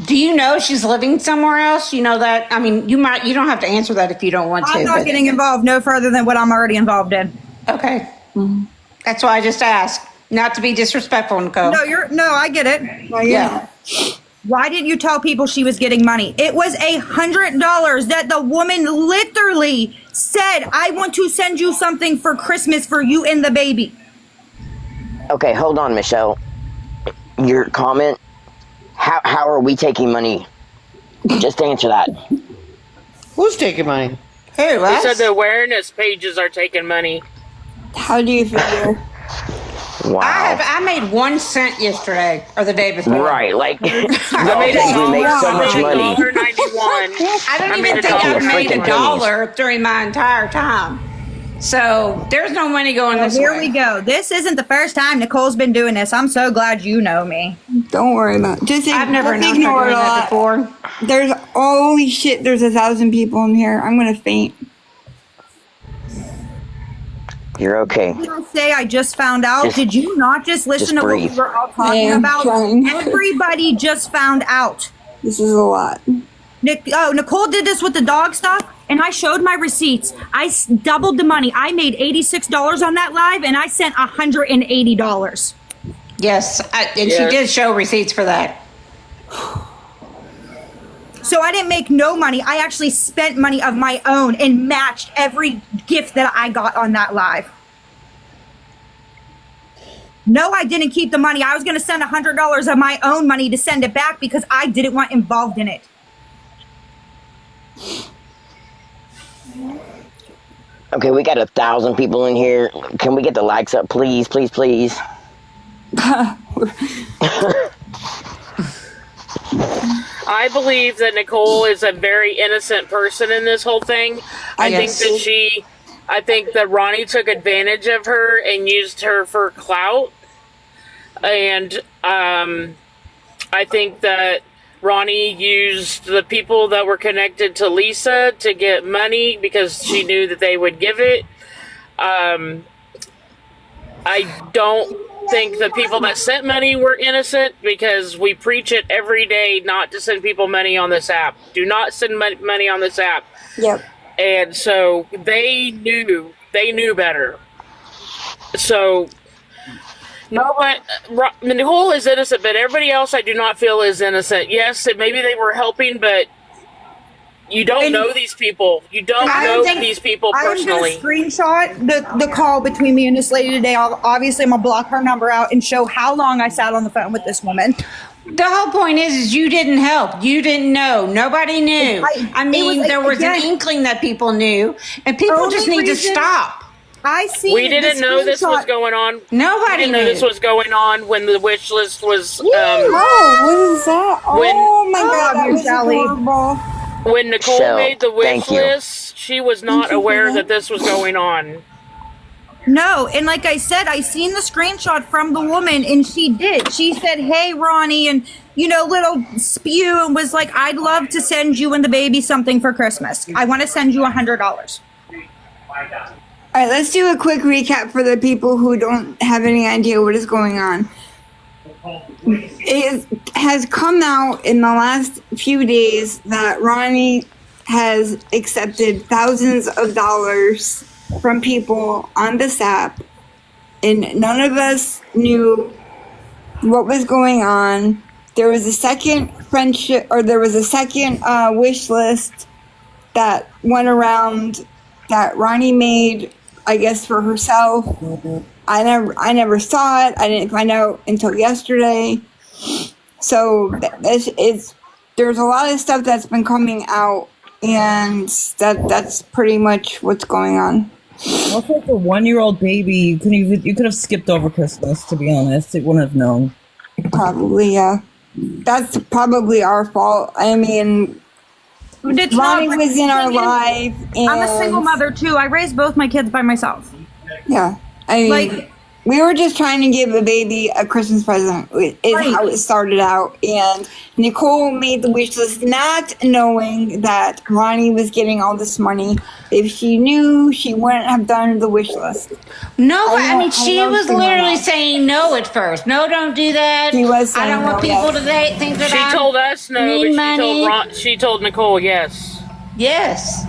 Do you know she's living somewhere else? You know that? I mean, you don't have to answer that if you don't want to.
I'm not getting involved no further than what I'm already involved in.
Okay. Mm-hmm. That's why I just asked. Not to be disrespectful, Nicole.
No, I get it.
Well, yeah.
Why didn't you tell people she was getting money? It was $100 that the woman literally said, I want to send you something for Christmas for you and the baby.
Okay, hold on, Michelle. Your comment, how are we taking money? Just answer that.
Who's taking money?
They said the awareness pages are taking money.
How do you figure?
Wow.
I made 1 cent yesterday or the day before.
Right, like
I made
we make so much money.
$1.91. I don't even think I've made $1 during my entire time.
So there's no money going this way.
Here we go. This isn't the first time Nicole's been doing this. I'm so glad you know me.
Don't worry about it. Just
I've never known her
ignore
doing
it a
that
lot.
before.
There's holy shit. There's 1,000 people in here. I'm gonna faint.
You're okay.
Did I say I just found out? Did you not just listen to what we were all talking about? Everybody just found out.
This is a lot.
Nicole did this with the dog stuff, and I showed my receipts. I doubled the money. I made $86 on that live, and I sent $180.
Yes, and she did show receipts for that.
So I didn't make no money. I actually spent money of my own and matched every gift that I got on that live. No, I didn't keep the money. I was going to send $100 of my own money to send it back because I didn't want involved in it.
Okay, we got 1,000 people in here. Can we get the likes up, please, please, please?
I believe that Nicole is a very innocent person in this whole thing. I think that Ronnie took advantage of her and used her for clout. And I think that Ronnie used the people that were connected to Lisa to get money because she knew that they would give it. I don't think the people that sent money were innocent because we preach it every day not to send people money on this app. Do not send money on this app.
Yep.
And so they knew better. So Nicole is innocent, but everybody else I do not feel is innocent. Yes, maybe they were helping, but you don't know these people. You don't know these people personally.
I'm going to screenshot the call between me and this lady today. I'm going to block her number out and show how long I sat on the phone with this woman.
The whole point is you didn't help. You didn't know. Nobody knew. There was an inkling that people knew, and people just need to stop.
We didn't know this was going on.
Nobody
didn't know this was going on when the wish list was.
What is that? Oh my God, that was horrible.
When Nicole made the wish list, she was not aware that this was going on.
No, and like I said, I seen the screenshot from the woman, and she did. She said, "Hey, Ronnie," and little spew, and was like, "I'd love to send you and the baby something for Christmas. I want to send you $100."
All right, let's do a quick recap for the people who don't have any idea what is going on. It has come out in the last few days that Ronnie has accepted thousands of dollars from people on this app, and none of us knew what was going on. There was a second wish list that went around that Ronnie made, I guess, for herself. I never saw it. I didn't find out until yesterday. So there's a lot of stuff that's been coming out, and that's pretty much what's going on.
Also, for a 1-year-old baby, you could have skipped over Christmas. To be honest, it wouldn't have known.
Probably, yeah. That's probably our fault. I mean, Ronnie was in our life, and
I'm a single mother too. I raised both my kids by myself.
Yeah, I mean, we were just trying to give the baby a Christmas present. Is how it started out, and Nicole made the wish list not knowing that Ronnie was getting all this money. If she knew, she wouldn't have done the wish list.
No, she was literally saying no at first. No, don't do that.
She was saying
I don't want people to think that
she told us no,
need
but
money.
she told Nicole yes.
Yes.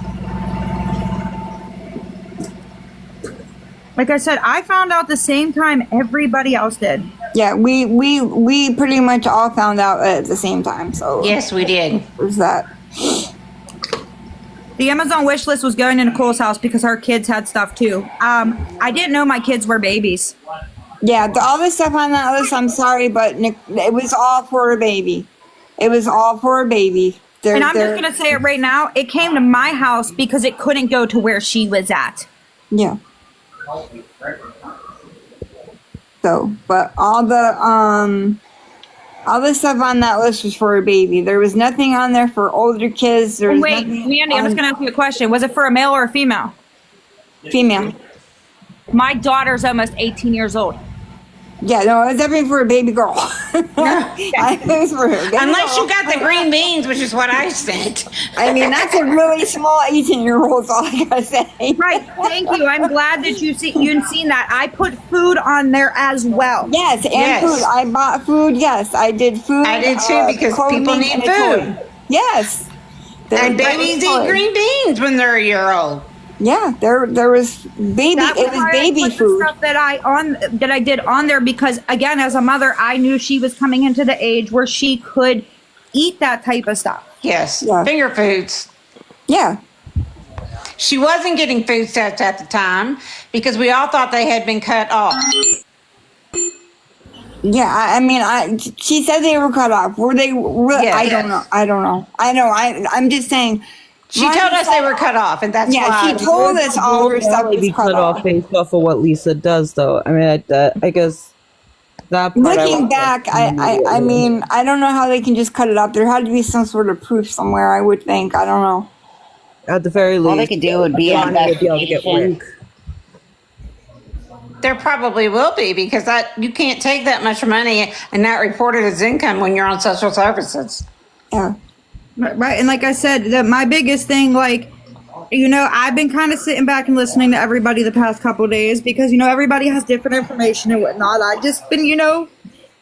Like I said, I found out the same time everybody else did.
Yeah, we pretty much all found out at the same time. So
yes, we did.
What's that?
The Amazon wish list was going to Nicole's house because her kids had stuff too. I didn't know my kids were babies.
Yeah, all the stuff on that list, I'm sorry, but it was all for a baby. It was all for a baby.
And I'm just going to say it right now. It came to my house because it couldn't go to where she was at.
Yeah. So, but all the stuff on that list was for a baby. There was nothing on there for older kids. There was
Wait, Mandi, I'm just going to ask you a question. Was it for a male or a female?
Female.
My daughter's almost 18 years old.
Yeah, no, it was definitely for a baby girl. I was for a baby
Unless
girl.
you got the green beans, which is what I sent.
I mean, that's a really small 18-year-old, all I gotta say.
Right. Thank you. I'm glad that you've seen that. I put food on there as well.
Yes, and food. I bought food. Yes, I did food.
I did too, because people need food.
Yes.
And babies eat green beans when they're a year old.
Yeah, there was baby. It was baby food.
The stuff that I did on there because, again, as a mother, I knew she was coming into the age where she could eat that type of stuff.
Yes, finger foods.
Yeah.
She wasn't getting food stamps at the time because we all thought they had been cut off.
Yeah, I mean, she said they were cut off. Were they really?
Yes.
I don't know. I'm just saying.
She told us they were cut off, and that's why.
She told us all her stuff was
be cut off based off of what Lisa does, though. I mean, I guess that.
Looking back, I mean, I don't know how they can just cut it off. There had to be some sort of proof somewhere. I would think. I don't know.
At the very least,
all they could do would be an investigation.
There probably will be, because you can't take that much money and not report it as income when you're on social services.
Yeah.
Right. And like I said, my biggest thing, like, I've been kind of sitting back and listening to everybody the past couple of days because, everybody has different information and whatnot. I've just been,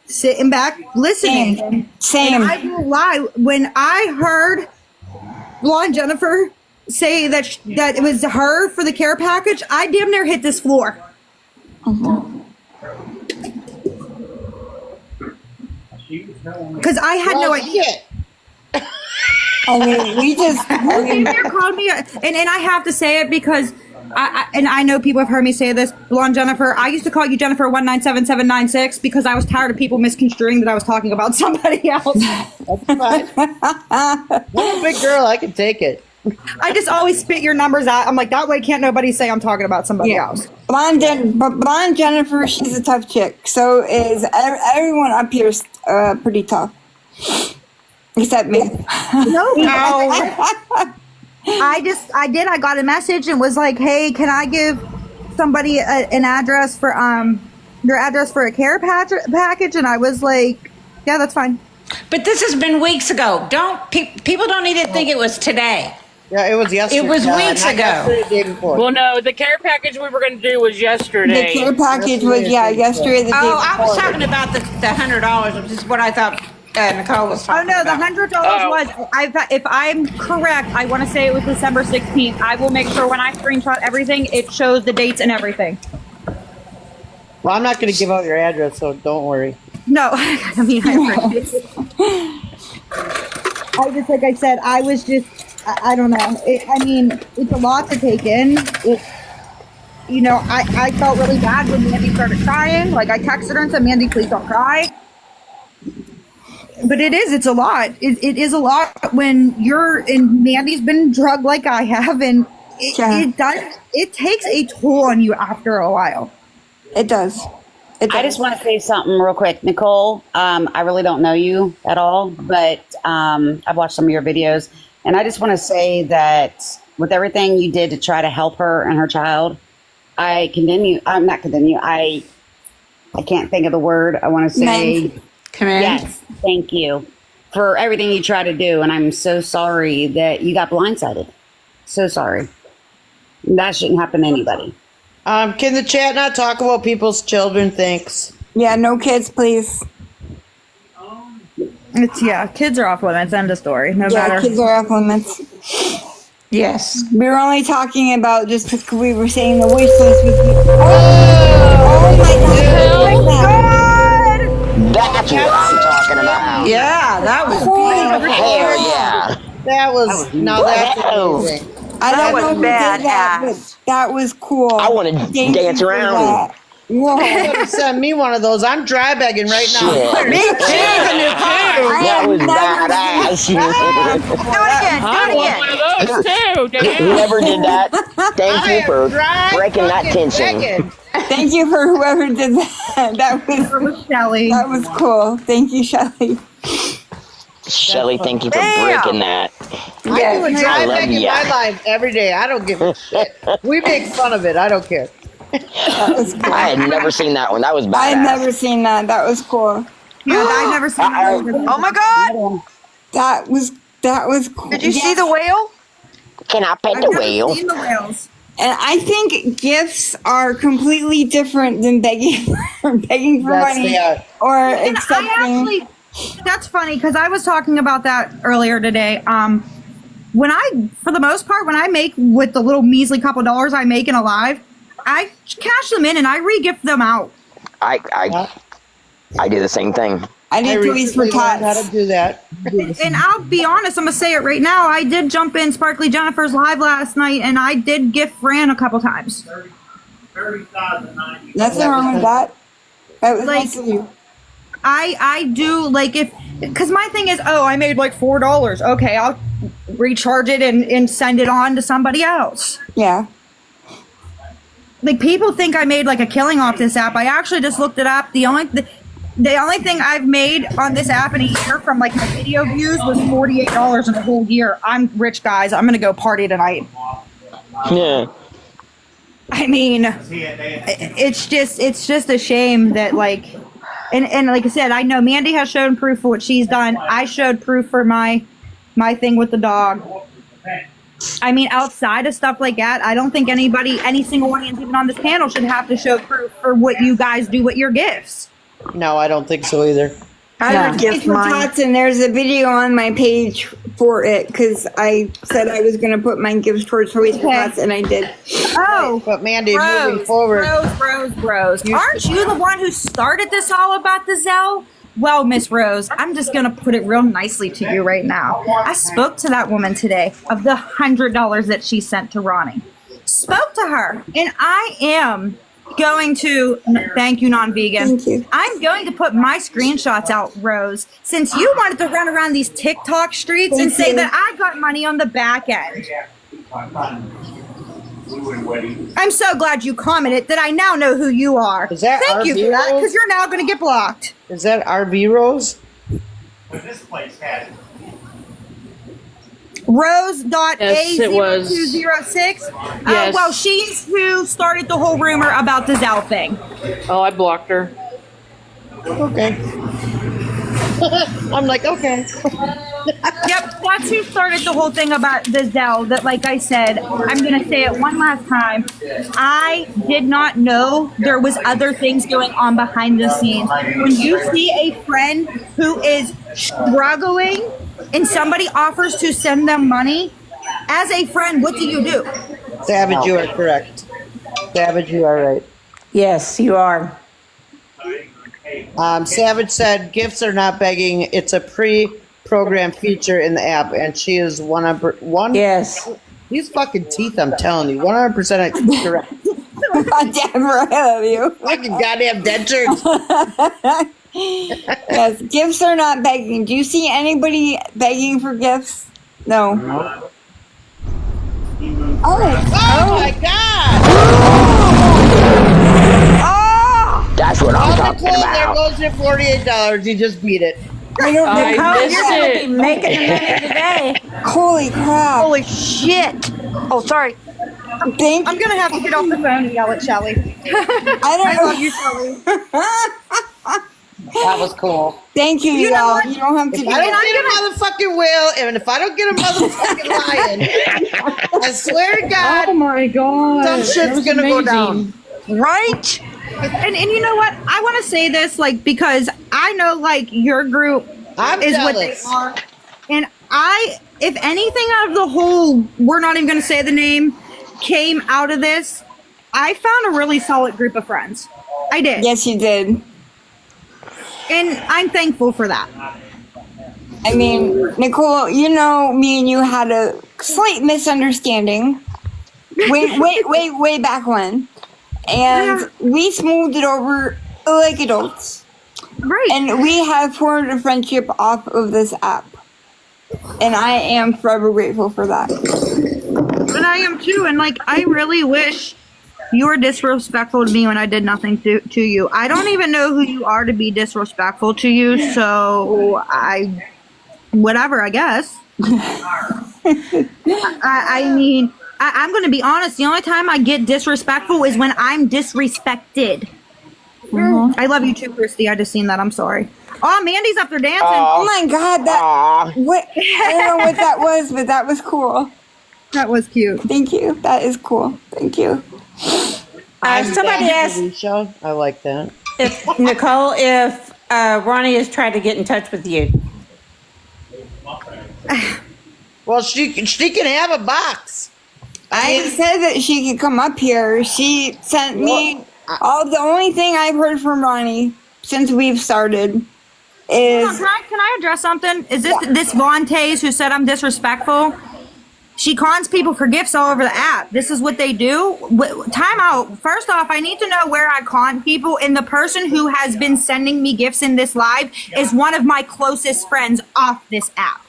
sitting back, listening.
Same.
And I won't lie. When I heard Blonde Jennifer say that it was her for the care package, I damn near hit this floor. Because I had no idea.
I mean,
they called me, and I have to say it because I know people have heard me say this. Blonde Jennifer, I used to call you Jennifer 197796 because I was tired of people misconstruing that I was talking about somebody else.
That's fine. I'm a big girl. I can take it.
I just always spit your numbers out. I'm like, that way can't nobody say I'm talking about somebody else.
Blonde Jennifer, she's a tough chick. So is everyone up here pretty tough. Except me.
No. I got a message and was like, hey, can I give somebody an address for your address for a care package? And I was like, yeah, that's fine.
But this has been weeks ago. People don't need to think it was today.
Yeah, it was yesterday.
It was weeks ago.
Well, no, the care package we were going to do was yesterday.
The care package was yesterday.
I was talking about the $100, which is what I thought Nicole was talking about.
Oh no, the $100 was. If I'm correct, I want to say it was December 16th. I will make sure when I screenshot everything, it shows the dates and everything.
Well, I'm not going to give out your address, so don't worry.
No, I mean, I appreciate it. Like I said, I was just, I don't know. It's a lot to take in. I felt really bad when Mandi started crying. Like, I texted her and said, Mandi, please don't cry. But it's a lot. It is a lot when and Mandi's been drugged like I have, and it takes a toll on you after a while.
It does.
I just want to say something real quick. Nicole, I really don't know you at all, but I've watched some of your videos, and I just want to say that with everything you did to try to help her and her child, I condemn you. I'm not condemn you. I can't think of the word. I want to say yes, thank you for everything you try to do, and I'm so sorry that you got blindsided. So sorry. That shouldn't happen to anybody.
Can the chat not talk about people's children? Thanks.
Yeah, no kids, please.
Kids are off limits. End of story. No matter.
Kids are off limits.
Yes.
We were only talking about just because we were saying the wish list was. Oh my God!
That's what I'm talking about.
Yeah, that was beautiful.
Hell yeah.
That was that's amazing.
I don't know who did
badass.
that, but that was cool.
I want to dance around.
Whoa.
Send me one of those. I'm dry begging right now.
Shit.
Me too.
That was badass.
Do it again.
One of those too.
Whoever did that, thank you for breaking that tension.
Begging.
Thank you for whoever did that. That was
Shelly.
That was cool. Thank you, Shelly.
Shelly, thank you for breaking that.
I do a
Yes.
dry
I love
bag in
ya.
my life every day. I don't give a shit. We make fun of it. I don't care.
That was cool.
I had never seen that one. That was
I had
badass.
never seen that. That was cool.
Yeah, I've never seen that.
Oh my God!
That was cool.
Did you see
Yes.
the whale?
Can I pet
I've
the
never
whale?
seen the whales.
And I think gifts are completely different than begging for
Yes,
money
they are.
or
And
accepting.
I actually, that's funny because I was talking about that earlier today. When I, for the most part, when I make with the little measly couple dollars I make in a live, I cash them in and I re-gift them out.
I do the same thing.
I did toys for
recently learned how
tots.
to do that.
And I'll be honest, I'm gonna say it right now. I did jump in Sparkly Jennifer's live last night, and I did gift Fran a couple times.
30,090.
Nothing wrong with that. That was
Like-
nice of you.
I do like because my thing is, oh, I made like $4. Okay, I'll recharge it and send it on to somebody else.
Yeah.
Like people think I made like a killing off this app. I actually just looked it up. The only thing I've made on this app in a year from like my video views was $48 in a whole year. I'm rich, guys. I'm gonna go party tonight.
Yeah.
I mean, it's just a shame that like, and like I said, I know Mandi has shown proof for what she's done. I showed proof for my thing with the dog. I mean, outside of stuff like that, I don't think any single audience even on this panel should have to show proof for what you guys do with your gifts.
No, I don't think so either.
I would
Toys
gift
for
mine.
tots, and there's a video on my page for it because I said I was going to put my gifts towards Toys for
Okay.
Tots, and I did.
Oh,
But Mandi, moving forward,
Bros. Aren't you the one who started this all about the Zelle? Well, Miss Rose, I'm just going to put it real nicely to you right now. I spoke to that woman today of the $100 that she sent to Ronnie. Spoke to her, and I am going to thank you, non-vegan.
Thank you.
I'm going to put my screenshots out, Rose, since you wanted to run around these TikTok streets and say that I got money on the back end. I'm so glad you commented that I now know who you are.
Is that
Thank you
RV
for that,
Rose?
because you're now going to get blocked.
is that RV Rose?
But this place has it.
Yes, it was.
Rose.A0206.
Yes.
Well, she's who started the whole rumor about the Zelle thing.
Oh, I blocked her.
Okay. I'm like, okay.
Yep, that's who started the whole thing about the Zelle. That, like I said, I'm going to say it one last time. I did not know there was other things going on behind the scenes. When you see a friend who is struggling and somebody offers to send them money, as a friend, what do you do?
Savage, you are correct. Savage, you are right.
Yes, you are.
Savage said gifts are not begging. It's a pre-programmed feature in the app, and she is one.
Yes.
These fucking teeth, I'm telling you, 100% correct.
Deborah, I love you.
Fucking goddamn dentures.
Yes, gifts are not begging. Do you see anybody begging for gifts? No. Oh,
Oh my god!
oh!
That's what I'm
Oh,
talking
Nicole, there
about.
goes your $48. You just beat it.
I don't
I
know.
missed
You're going to be
it.
making the money today.
Holy crap.
Holy shit! Oh, sorry.
Thank
I'm
you.
going to have to get off the phone and yell at Shelly.
I don't know.
love you, Shelly.
That was cool.
Thank you,
You know
y'all.
what?
You don't have to
If
do
I don't
that.
get a motherfucking whale, and if I don't get a motherfucking lion, I swear to God,
my god.
some shit's gonna go down.
Right?
And you know what? I want to say this, like, because I know, like, your group
I'm
is
jealous.
what they are. And if anything out of the whole, we're not even going to say the name, came out of this, I found a really solid group of friends. I did.
Yes, you did.
And I'm thankful for that.
I mean, Nicole, you know, me and you had a slight misunderstanding way back when. And we smoothed it over like adults.
Right.
And we have formed a friendship off of this app. And I am forever grateful for that.
And I am too. And, like, I really wish you were disrespectful to me when I did nothing to you. I don't even know who you are to be disrespectful to you. So whatever, I guess. I mean, I'm going to be honest. The only time I get disrespectful is when I'm disrespected. I love you too, Christy. I just seen that. I'm sorry. Oh, Mandy's up there dancing.
Oh my God, what? I don't know what that was, but that was cool.
That was cute.
Thank you. That is cool. Thank you.
Somebody asked,
Alicia. I like that.
if Nicole, if Ronnie has tried to get in touch with you.
Well, she can have a box.
I said that she could come up here. She sent me the only thing I've heard from Ronnie since we've started is.
Can I address something? Is this Vontaze who said I'm disrespectful? She cons people for gifts all over the app. This is what they do. Time out. First off, I need to know where I con people, and the person who has been sending me gifts in this live is one of my closest friends off this app.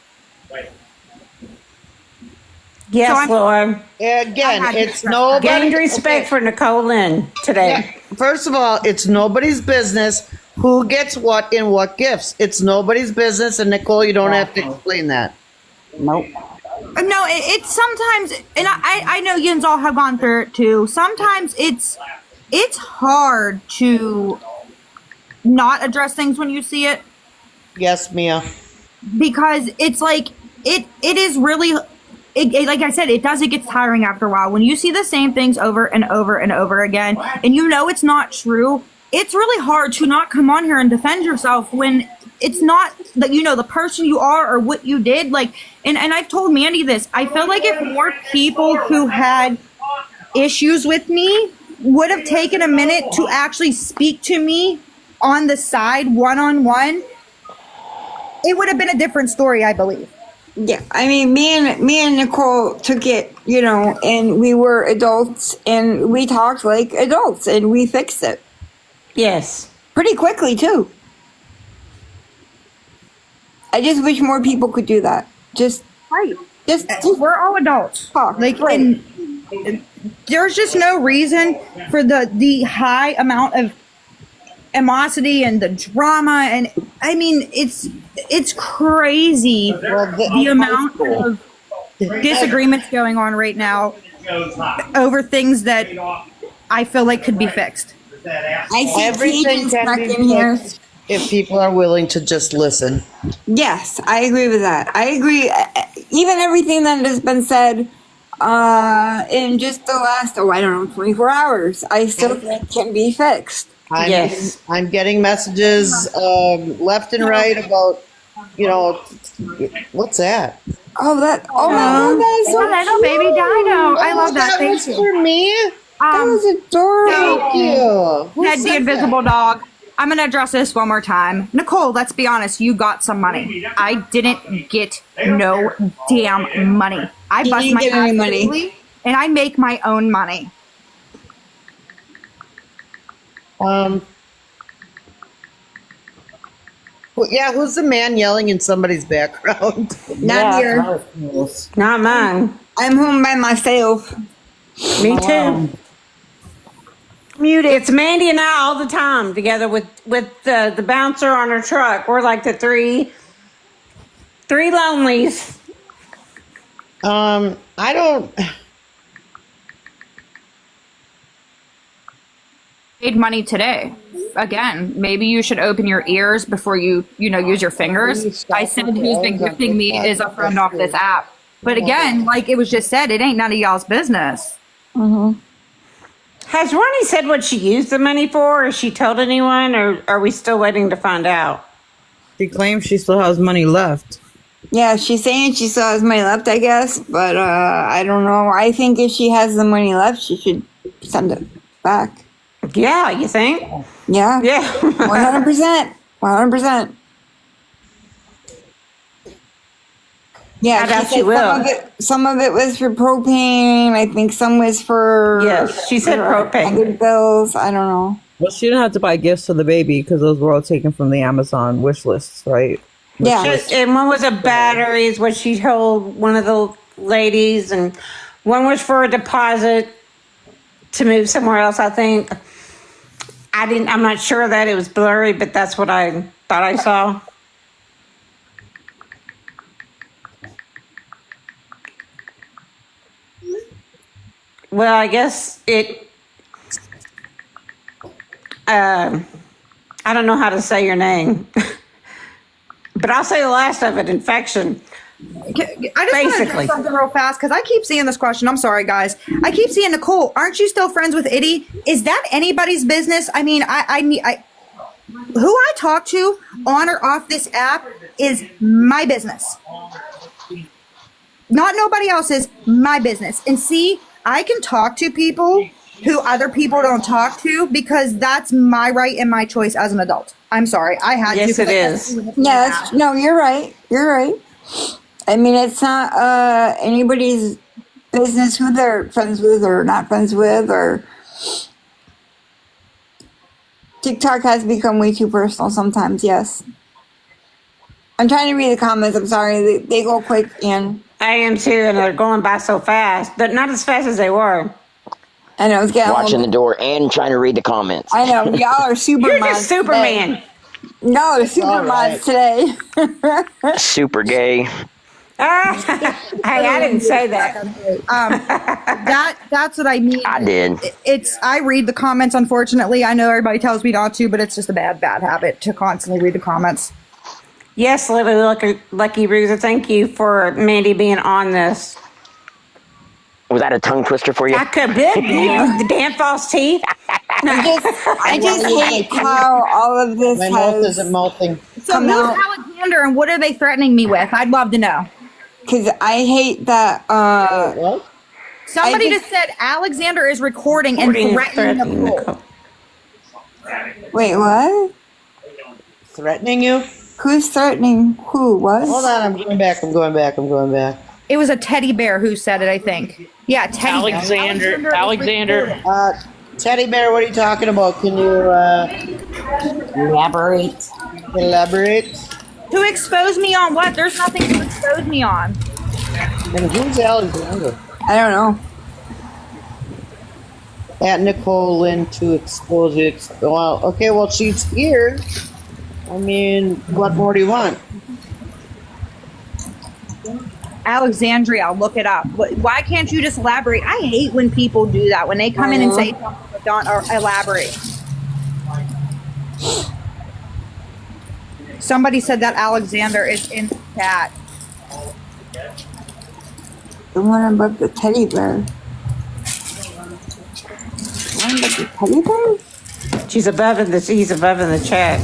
Yes,
So
Lord.
Again, it's nobody.
Gained respect for Nicole Lynn today.
Yeah. First of all, it's nobody's business who gets what in what gifts. It's nobody's business, and Nicole, you don't have to explain that.
Nope.
No, it's sometimes, and I know yins all have gone through it too. Sometimes it's hard to not address things when you see it.
Yes, Mia.
Because it's like it is really. Like I said, it gets tiring after a while. When you see the same things over and over and over again, and you know it's not true, it's really hard to not come on here and defend yourself when it's not that you know the person you are or what you did. Like, and I've told Mandi this. I feel like if more people who had issues with me would have taken a minute to actually speak to me on the side, one-on-one, it would have been a different story, I believe.
Yeah, I mean, me and Nicole took it, you know, and we were adults, and we talked like adults, and we fixed it.
Yes.
Pretty quickly, too. I just wish more people could do that. Just
we're all adults.
Talk.
Like,
right.
and there's just no reason for the high amount of animosity and the drama, and I mean it's crazy the amount of disagreements going on right now over things that I feel like could be fixed.
I see
Everything can be fixed if people are willing to just listen.
Yes, I agree with that. I agree. Even everything that has been said in just the last 24 hours, I still think can be fixed.
I'm getting messages left and right about, you know, what's that?
Oh my God, that is so
little baby dino. I love that.
That was for me.
That was adorable.
Thank you.
Ted the invisible dog. I'm going to address this one more time. Nicole, let's be honest. You got some money. I didn't get no damn money. I bust my ass money, and I make my own money.
Yeah, who's the man yelling in somebody's background?
Not here.
Not mine.
I'm home by myself.
Me too.
Muted.
It's Mandi and I all the time together with the bouncer on her truck. We're like the three lonelies.
I don't.
Made money today. Again, maybe you should open your ears before you use your fingers. I said who's been gifting me is a friend off this app. But again, like it was just said, it ain't none of y'all's business.
Mm-hmm. Has Roni said what she used the money for? Has she told anyone, or are we still waiting to find out?
She claims she still has money left.
Yeah, she's saying she still has money left, I guess. But I don't know. I think if she has the money left, she should send it back.
Yeah, you think?
Yeah.
Yeah.
100%. 100%. Yeah,
I doubt
she
she
said
will.
some of it was for propane. I think some was for
Yes, she said propane.
other bills. I don't know.
Well, she didn't have to buy gifts for the baby because those were all taken from the Amazon wish lists, right?
Yeah.
And one was a battery, is what she told one of the ladies, and one was for a deposit to move somewhere else, I think. I'm not sure that it was blurry, but that's what I thought I saw. well, I guess it, I don't know how to say your name, but I'll say the last of it, infection.
I just want to address something real fast because I keep seeing this question. I'm sorry, guys. I keep seeing Nicole. Aren't you still friends with Itty? Is that anybody's business? I mean, who I talk to on or off this app is my business. Not nobody else's, my business. And see, I can talk to people who other people don't talk to because that's my right and my choice as an adult. I'm sorry. I had to.
Yes, it is.
Yes, no, you're right. You're right. I mean, it's not anybody's business who they're friends with or not friends with, or TikTok has become way too personal sometimes, yes. I'm trying to read the comments. I'm sorry. They go quick, and
I am too, and they're going by so fast, but not as fast as they were.
I know it's getting
watching the door and trying to read the comments.
I know y'all are super.
You're just Superman.
Y'all are super mods today.
Super gay.
Hey, I didn't say that.
That's what I mean.
I did.
I read the comments. Unfortunately, I know everybody tells me not to, but it's just a bad habit to constantly read the comments.
Yes, Lucky Bruiser, thank you for Mandi being on this.
Was that a tongue twister for you?
I could be the damn false teeth.
I just hate how all of this
My mouth isn't melting.
So who's Alexander and what are they threatening me with? I'd love to know.
Because I hate that.
What?
Somebody just said Alexander is recording and threatening Nicole.
Wait, what?
Threatening you?
Who's threatening who? What?
Hold on, I'm going back.
It was a teddy bear who said it, I think. Yeah, teddy
bear. Alexander.
Teddy bear, what are you talking about? Can you
elaborate?
To expose me on what? There's nothing to expose me on.
And who's Alexander?
I don't know.
At Nicole Lynn to expose it. Well, okay, well, she's here. I mean, what more do you want?
Alexandria, I'll look it up. Why can't you just elaborate? I hate when people do that. When they come in and say something but don't elaborate. Somebody said that Alexander is in the chat.
The one above the teddy bear.
He's above in the chat.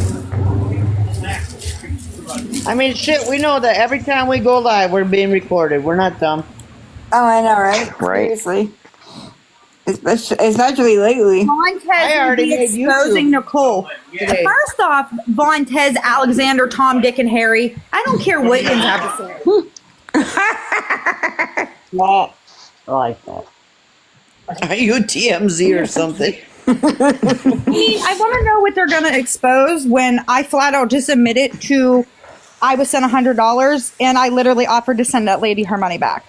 I mean, shit, we know that every time we go live, we're being recorded. We're not dumb.
Oh, I know, right? Seriously. Especially lately.
Vontez will be exposing Nicole.
Today.
First off, Vontez, Alexander, Tom, Dick, and Harry. I don't care what you have to say.
Not like that.
Are you TMZ or something?
I mean, I want to know what they're going to expose when I flat out just admitted to I was sent $100 and I literally offered to send that lady her money back.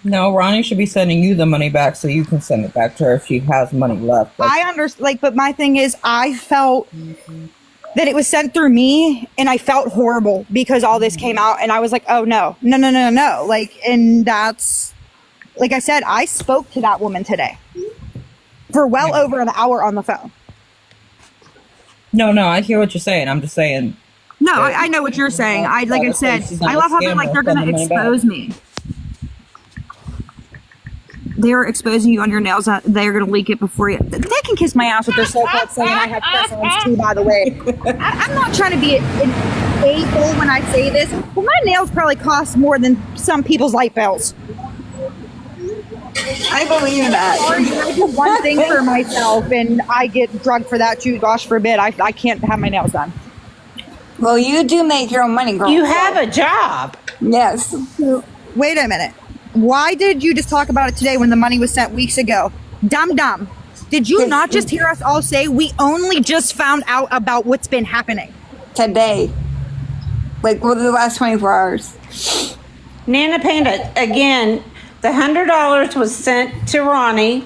No, Ronnie should be sending you the money back so you can send it back to her if she has money left.
I understand, but my thing is, I felt that it was sent through me, and I felt horrible because all this came out, and I was like, oh no. Like, and that's, like I said, I spoke to that woman today for well over an hour on the phone.
No, I hear what you're saying. I'm just saying.
No, I know what you're saying. Like I said, I love how they're like, they're going to expose me. They're exposing you on your nails. They're going to leak it before you. They can kiss my ass with their so-called saying I have press-ons too, by the way. I'm not trying to be an a-hole when I say this. Well, my nails probably cost more than some people's light bills.
I believe that.
I do one thing for myself, and I get drugged for that too. Gosh forbid. I can't have my nails done.
Well, you do make your own money, girl.
You have a job.
Yes.
Wait a minute. Why did you just talk about it today when the money was sent weeks ago? Dumb. Did you not just hear us all say we only just found out about what's been happening?
Today. Like, within the last 24 hours.
Nana Panda, again, the $100 was sent to Ronnie.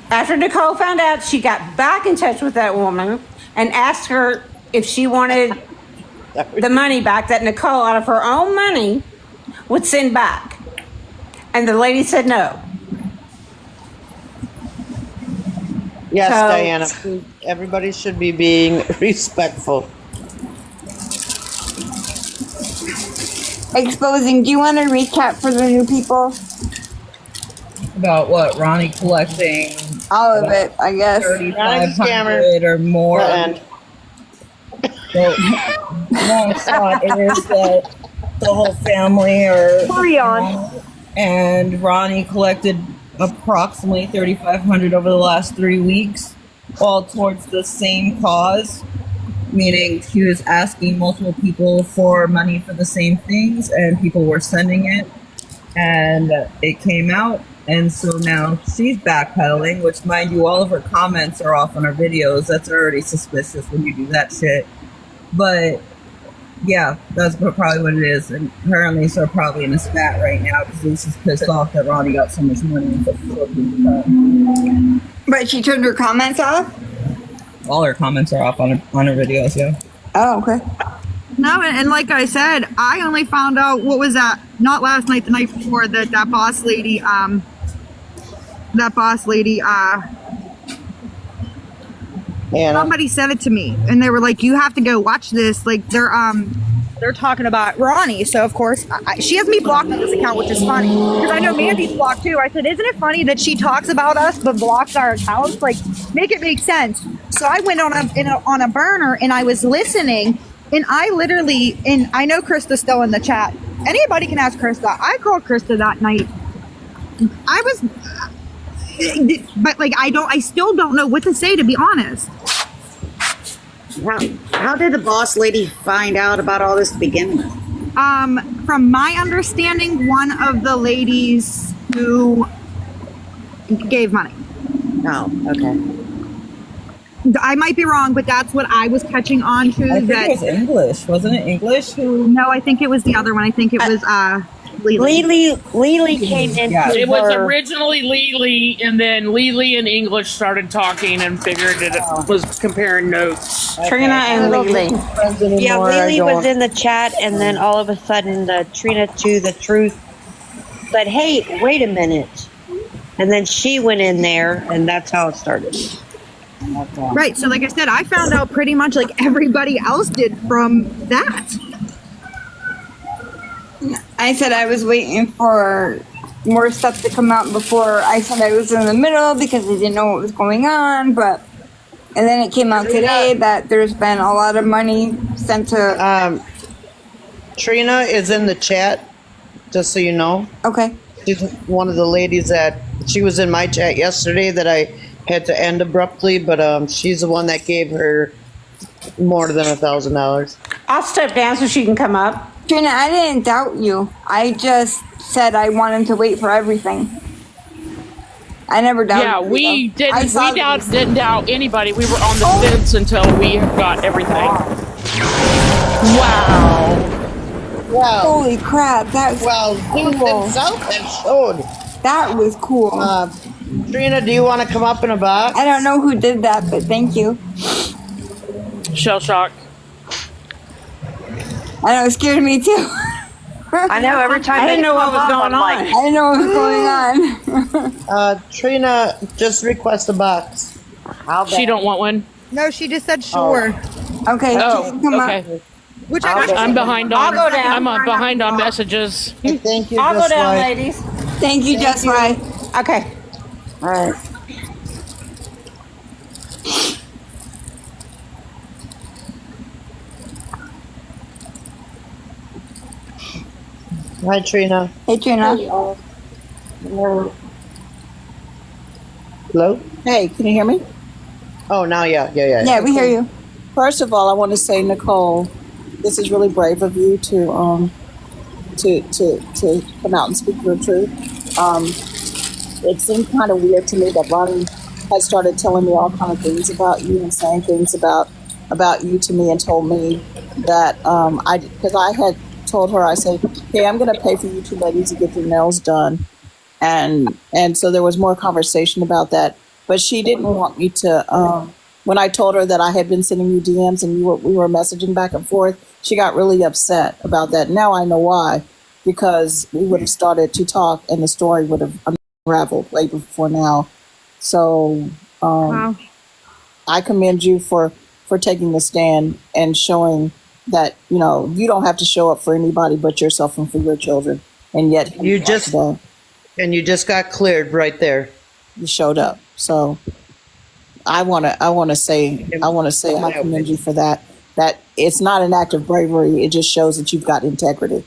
After Nicole found out, she got back in touch with that woman and asked her if she wanted the money back that Nicole, out of her own money, would send back. And the lady said no.
Yes,
So-
Diana. Please, everybody should be being respectful.
Exposing. Do you want to recap for the new people?
About what? Ronnie collecting
All of it, I guess.
Ronnie's a scammer.
3,500 or more.
And
So, long shot is that the whole family are
Carry on.
and Ronnie collected approximately 3,500 over the last 3 weeks, all towards the same cause. Meaning she was asking multiple people for money for the same things, and people were sending it, and it came out, and so now she's backpedaling. Which, mind you, all of her comments are off on her videos. That's already suspicious when you do that shit. But yeah, that's probably what it is. And her and Lisa are probably in a spat right now because Lisa's pissed off that Ronnie got so much money and such short period of time.
But she turned her comments off?
All her comments are off on her videos, yeah.
Oh, okay.
No, and like I said, I only found out what was that? Not last night, the night before. That boss lady.
Anna.
Somebody sent it to me, and they were like, "You have to go watch this." Like they're talking about Ronnie. So of course, she has me blocked on this account, which is funny because I know Mandy's blocked too. I said, "Isn't it funny that she talks about us but blocks our accounts? Like, make it make sense." So I went on a burner and I was listening, and I literally, and I know Krista's still in the chat. Anybody can ask Krista. I called Krista that night. I was, but like I still don't know what to say, to be honest.
How did the boss lady find out about all this to begin with?
From my understanding, one of the ladies who gave money.
Oh, okay.
I might be wrong, but that's what I was catching on to.
I think it was English, wasn't it? English who?
No, I think it was the other one. I think it was
Lily came into
It was
her.
originally Lily, and then Lily and English started talking and figured it was comparing notes.
Trina and Lily.
Yeah, Lily was in the chat, and then all of a sudden, the Trina to the truth said, "Hey, wait a minute," and then she went in there, and that's how it started.
Right. So, like I said, I found out pretty much like everybody else did from that.
I said I was waiting for more stuff to come out before I said I was in the middle because I didn't know what was going on, and then it came out today that there's been a lot of money sent to
Trina is in the chat, just so you know.
Okay.
She's one of the ladies that she was in my chat yesterday that I had to end abruptly, but she's the one that gave her more than $1,000.
I'll step down so she can come up.
Trina, I didn't doubt you. I just said I wanted to wait for everything. I never doubted you.
Yeah, we
though.
didn't.
I saw
Didn't doubt anybody. We were on the fence until we got everything. Wow!
Wow!
Holy crap! That was cool. That was cool.
Trina, do you want to come up in a box?
I don't know who did that, but thank you.
Shell shock.
I know, it scared me too.
I know, every time
I didn't know what was going on.
I didn't know what was going on.
Trina, just request a box.
She don't want one.
No, she just said sure.
Okay,
Oh,
come
okay.
up.
Which
I'm behind on.
I'll go down.
I'm behind on messages.
Thank you.
I'll go
Just
down,
like-
ladies.
Thank you, Just Why.
Okay.
All right.
Hi, Trina.
Hey, Trina.
Hello?
Hey, can you hear me?
Oh, now, yeah.
Yeah, we hear you.
First of all, I want to say, Nicole, this is really brave of you to come out and speak your truth. It seemed kind of weird to me that Ronnie had started telling me all kind of things about you and saying things about you to me, and told me that because I had told her, I said, hey, I'm going to pay for you two ladies to get your nails done, and so there was more conversation about that, but she didn't want me to. When I told her that I had been sending you DMs and we were messaging back and forth, she got really upset about that. Now I know why, because we would have started to talk and the story would have unraveled way before now. So
Wow.
I commend you for taking a stand and showing that, you know, you don't have to show up for anybody but yourself and for your children. And yet
You just got cleared right there.
you showed up. So I want to say I commend you for that. That it's not an act of bravery. It just shows that you've got integrity.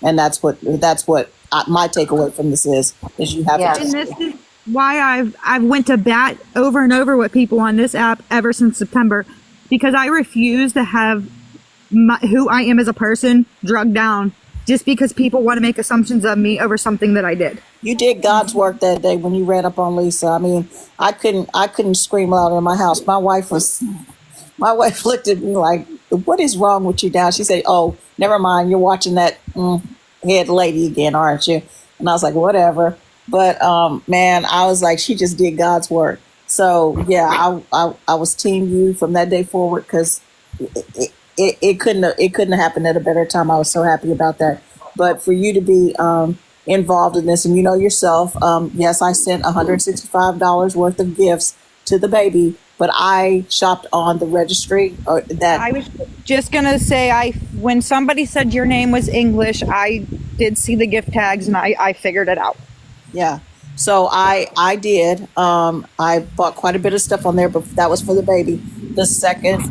And that's what my takeaway from this is you have
And this is why I've went to bat over and over with people on this app ever since September, because I refuse to have who I am as a person drugged down just because people want to make assumptions of me over something that I did.
You did God's work that day when you ran up on Lisa. I mean, I couldn't scream louder in my house. My wife looked at me like, "What is wrong with you now?" She said, "Oh, never mind. You're watching that head lady again, aren't you?" And I was like, "Whatever." But man, I was like, she just did God's work. So yeah, I was team you from that day forward, because it couldn't have happened at a better time. I was so happy about that. But for you to be involved in this, and you know yourself, yes, I sent $165 worth of gifts to the baby, but I shopped on the registry.
I was just gonna say, when somebody said your name was English, I did see the gift tags and I figured it out.
Yeah. So I did. I bought quite a bit of stuff on there, but that was for the baby. The second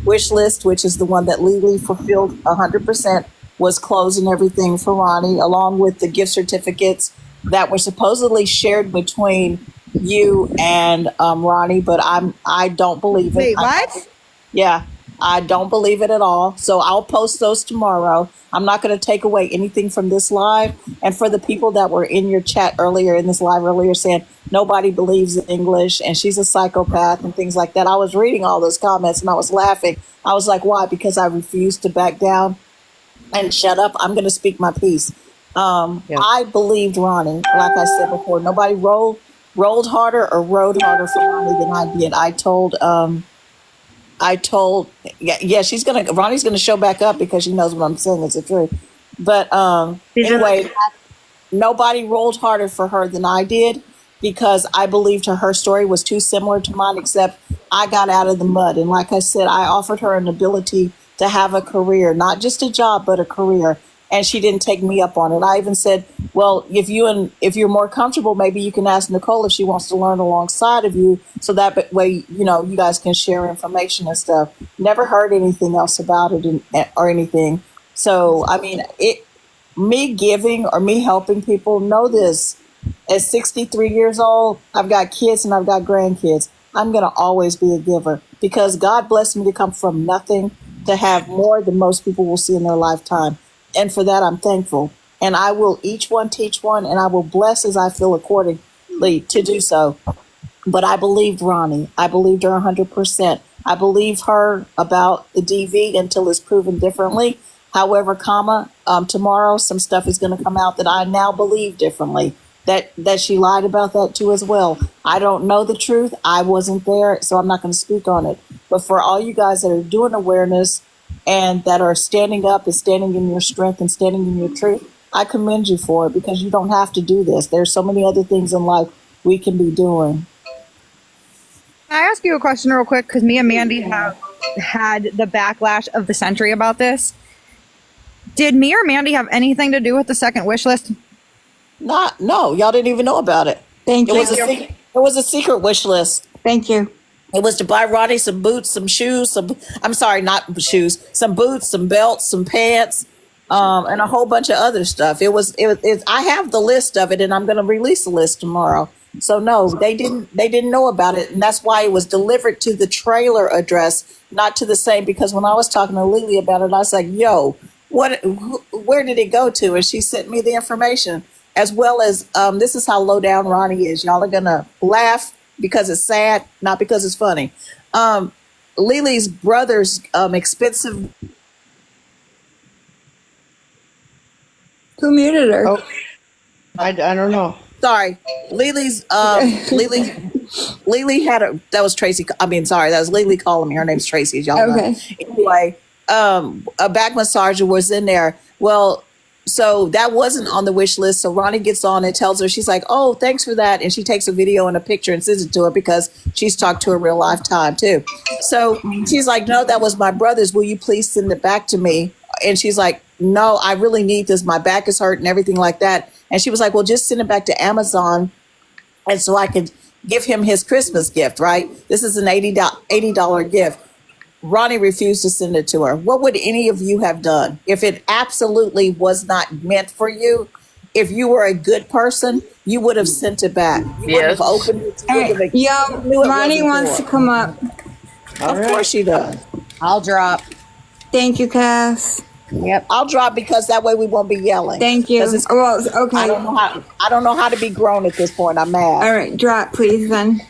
wish list, which is the one that Lily fulfilled 100%, was clothes and everything for Ronnie, along with the gift certificates that were supposedly shared between you and Ronnie, but I don't believe it.
Wait, what?
Yeah, I don't believe it at all. So I'll post those tomorrow. I'm not going to take away anything from this live. And for the people that were in your chat earlier, in this live earlier, saying nobody believes in English and she's a psychopath and things like that, I was reading all those comments and I was laughing. I was like, why? Because I refused to back down and shut up. I'm going to speak my piece. I believed Ronnie. Like I said before, nobody rolled harder or rode harder for Ronnie than I did. Ronnie's gonna show back up because she knows what I'm saying is the truth. But anyway, nobody rolled harder for her than I did, because I believed her story was too similar to mine, except I got out of the mud. And like I said, I offered her an ability to have a career, not just a job, but a career. And she didn't take me up on it. I even said, well, if you're more comfortable, maybe you can ask Nicole if she wants to learn alongside of you, so that way, you know, you guys can share information and stuff. Never heard anything else about it or anything. So, I mean, me giving or me helping people, know this. At 63 years old, I've got kids and I've got grandkids. I'm going to always be a giver, because God blessed me to come from nothing to have more than most people will see in their lifetime. And for that, I'm thankful. And I will each one teach one, and I will bless as I feel accordingly to do so. But I believed Ronnie. I believed her 100%. I believed her about the DV until it's proven differently. However, tomorrow some stuff is going to come out that I now believe differently. That she lied about that too as well. I don't know the truth. I wasn't there, so I'm not going to speak on it. But for all you guys that are doing awareness and that are standing up and standing in your strength and standing in your truth, I commend you for it, because you don't have to do this. There's so many other things in life we can be doing.
Can I ask you a question real quick? Because me and Mandi have had the backlash of the century about this. Did me or Mandi have anything to do with the second wish list?
No, y'all didn't even know about it.
Thank you.
It was a secret wish list.
Thank you.
It was to buy Ronnie some boots, some shoes, some boots, some belts, some pants, and a whole bunch of other stuff. I have the list of it, and I'm going to release the list tomorrow. So no, they didn't know about it, and that's why it was delivered to the trailer address, not to the same. Because when I was talking to Lily about it, I was like, "Yo, where did it go to?" And she sent me the information, as well as this is how low down Ronnie is. Y'all are gonna laugh because it's sad, not because it's funny. Lily's brother's expensive.
Who muted her?
Oh, I don't know.
Sorry, Lily had that was Tracy. I mean, sorry, that was Lily calling me. Her name's Tracy, as y'all know. Anyway, a back massager was in there. Well, So that wasn't on the wish list. So Ronnie gets on and tells her, she's like, oh, thanks for that. And she takes a video and a picture and sends it to her because she's talked to her real lifetime too. So she's like, no, that was my brother's. Will you please send it back to me? And she's like, no, I really need this. My back is hurt and everything like that. And she was like, well, just send it back to Amazon. And so I could give him his Christmas gift, right? This is an $80 gift. Ronnie refused to send it to her. What would any of you have done if it absolutely was not meant for you? If you were a good person, you would have sent it back. You would have opened it.
Hey, Ronnie wants to come up.
Of course she does.
I'll drop.
Thank you, Cass.
Yep.
I'll drop because that way we won't be yelling.
Thank you. Well, okay.
I don't know how to be grown at this point. I'm mad.
All right, drop, please, then.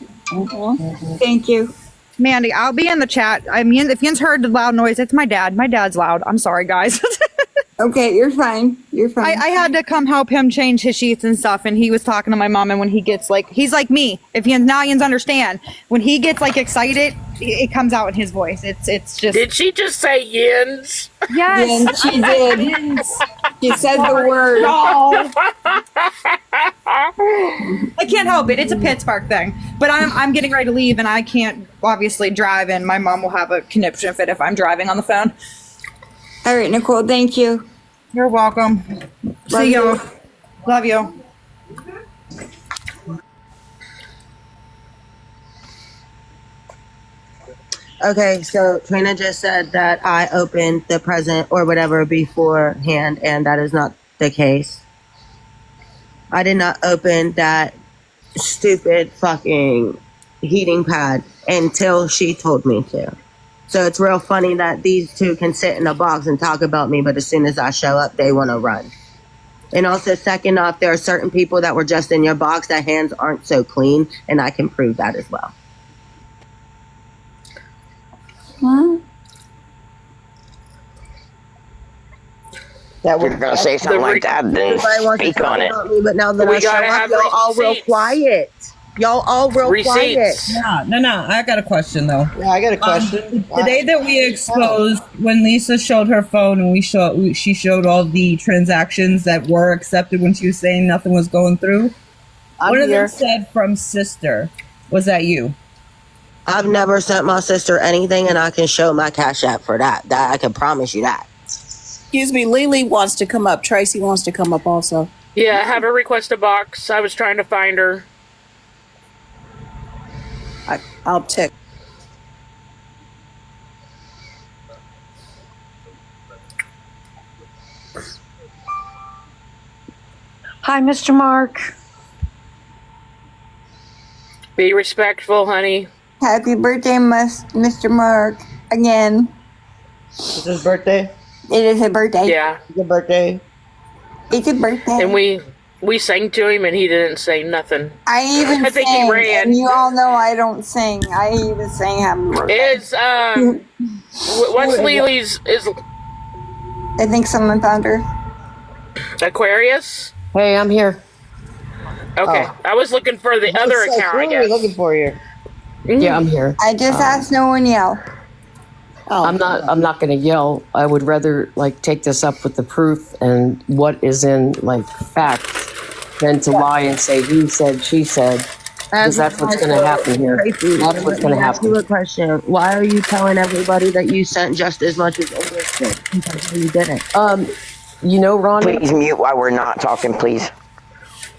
Thank you.
Mandi, I'll be in the chat. I mean, if Yin's heard the loud noise, it's my dad. My dad's loud. I'm sorry, guys.
Okay, you're fine. You're fine.
I had to come help him change his sheets and stuff, and he was talking to my mom, and when he gets like, he's like me. If Yin's understand, when he gets like excited, it comes out in his voice. It's just.
Did she just say yins?
Yes,
Yins, she did.
Yins.
She said the word.
I can't help it. It's a Pittsburgh thing. But I'm getting ready to leave, and I can't obviously drive, and my mom will have a conniption fit if I'm driving on the phone.
All right, Nicole, thank you.
You're welcome. See you. Love you.
Okay, so Trina just said that I opened the present or whatever beforehand, and that is not the case. I did not open that stupid fucking heating pad until she told me to. So it's real funny that these two can sit in a box and talk about me, but as soon as I show up, they want to run. And also, second off, there are certain people that were just in your box that hands aren't so clean, and I can prove that as well.
What?
That you're going to say something like that, then speak on it.
Me, but now that I show up, y'all all real quiet. Y'all all real quiet.
No. I got a question though.
Yeah, I got a question.
The day that we exposed, when Lisa showed her phone and she showed all the transactions that were accepted when she was saying nothing was going through. One of them said from sister. Was that you?
I've never sent my sister anything, and I can show my Cash App for that. That I can promise you that.
Excuse me, Lily wants to come up. Tracy wants to come up also.
Yeah, have her request a box. I was trying to find her.
I'll check.
Hi, Mr. Mark.
Be respectful, honey.
Happy birthday, Mr. Mark. Again.
It's his birthday?
It is a birthday.
Yeah.
It's a birthday.
It's a birthday.
And we sang to him and he didn't say nothing.
I even
I think
sang,
he ran.
and you all know I don't sing. I even sang happy birthday.
Is what's Lily's is
I think someone found her.
Aquarius?
Hey, I'm here.
Okay.
Oh.
I was looking for the other account, I guess.
Looking for you.
Yeah, I'm here.
I just asked no one yell.
Oh,
I'm not going to yell. I would rather take this up with the proof and what is in fact than to lie and say he said, she said, because that's what's going to happen here. That's what's going to happen.
You a question. Why are you telling everybody that you sent just as much as English did? Because you didn't.
Ronnie.
Please mute while we're not talking, please.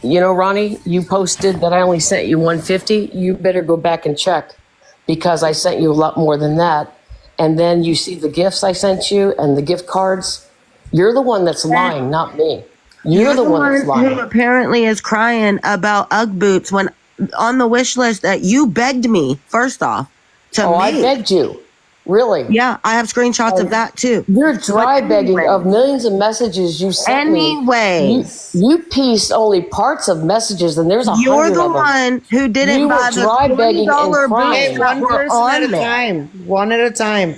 Ronnie, you posted that I only sent you 150. You better go back and check because I sent you a lot more than that. And then you see the gifts I sent you and the gift cards. You're the one that's lying, not me. You're the one that's lying.
Who apparently is crying about Ugg boots when on the wish list that you begged me, first off, to make.
I begged you. Really?
Yeah, I have screenshots of that too.
You're dry begging of millions of messages you sent me.
Anyways.
You pieced only parts of messages and there's 100
You're
of them.
the one who didn't buy the $20 boots that were on there.
One at a time.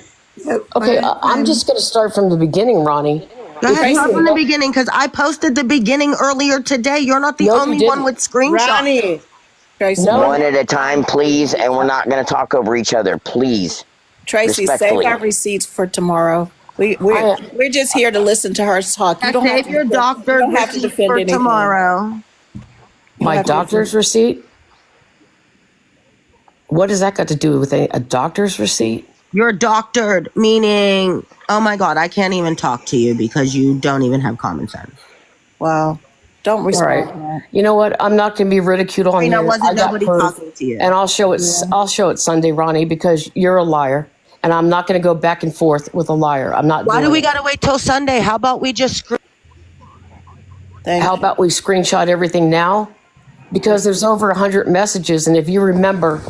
Okay, I'm just going to start from the beginning, Ronnie.
Go ahead, start from the beginning because I posted the beginning earlier today. You're not the only one with screenshots.
Ronnie.
One at a time, please, and we're not going to talk over each other, please.
Tracy, save our receipts for tomorrow. We're just here to listen to her talk. You don't have
Save
to
your
defend, you
doctor
don't have to
receipt
defend
for
anything.
tomorrow.
My doctor's receipt? What does that got to do with a doctor's receipt?
You're doctored, meaning, oh my God, I can't even talk to you because you don't even have common sense.
Wow. Don't respond.
All right. You know what? I'm not going to be ridiculed on here.
Wasn't
I got
nobody
proof,
talking to you.
and I'll show it. I'll show it Sunday, Ronnie, because you're a liar, and I'm not going to go back and forth with a liar. I'm not.
Why do we
got
got to wait till Sunday? How about we just
How about we screenshot everything now? Because there's over 100 messages, and if you remember,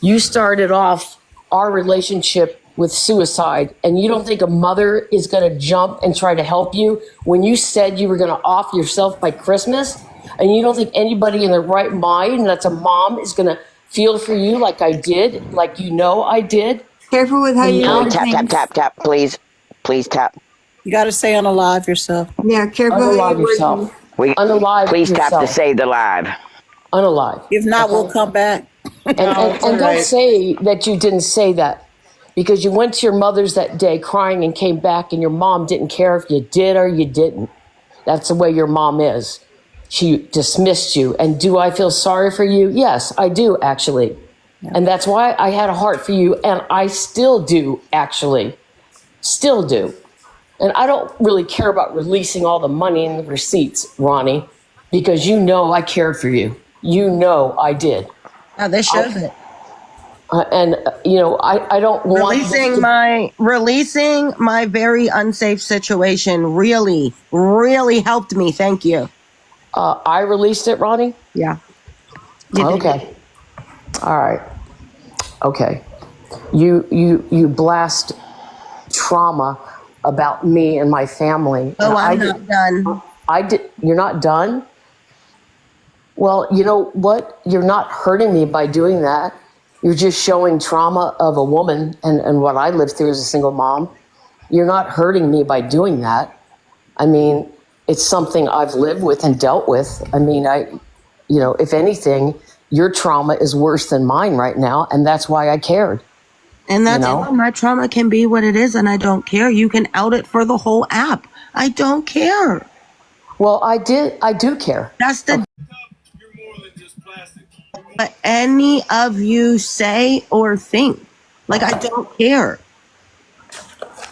you started off our relationship with suicide, and you don't think a mother is going to jump and try to help you when you said you were going to off yourself by Christmas, and you don't think anybody in their right mind that's a mom is going to feel for you like I did, like I did.
Careful with how you word
tap,
things.
tap, please. Please tap.
You got to say unalive yourself.
Yeah, careful how
Unalive
you word
yourself.
things.
Unalive
Please
yourself.
tap to save the live.
Unalive.
If not, we'll come back.
And don't say that you didn't say that, because you went to your mother's that day crying and came back, and your mom didn't care if you did or you didn't. That's the way your mom is. She dismissed you. And do I feel sorry for you? Yes, I do, actually. Yeah. And that's why I had a heart for you, and I still do, actually. Still do. And I don't really care about releasing all the money and the receipts, Ronnie, because I cared for you. I did.
Oh, this shows it.
I don't want
releasing my very unsafe situation really helped me. Thank you.
I released it, Ronnie?
Yeah.
Okay. All right. Okay. You blast trauma about me and my family.
Oh, I'm not done.
You're not done? Well, you know what? You're not hurting me by doing that. You're just showing trauma of a woman and what I lived through as a single mom. You're not hurting me by doing that. I mean, it's something I've lived with and dealt with. I mean, if anything, your trauma is worse than mine right now, and that's why I cared.
And that's why my trauma can be what it is, and I don't care. You can out it for the whole app. I don't care.
Well, I do care.
That's the what any of you say or think. Like, I don't care.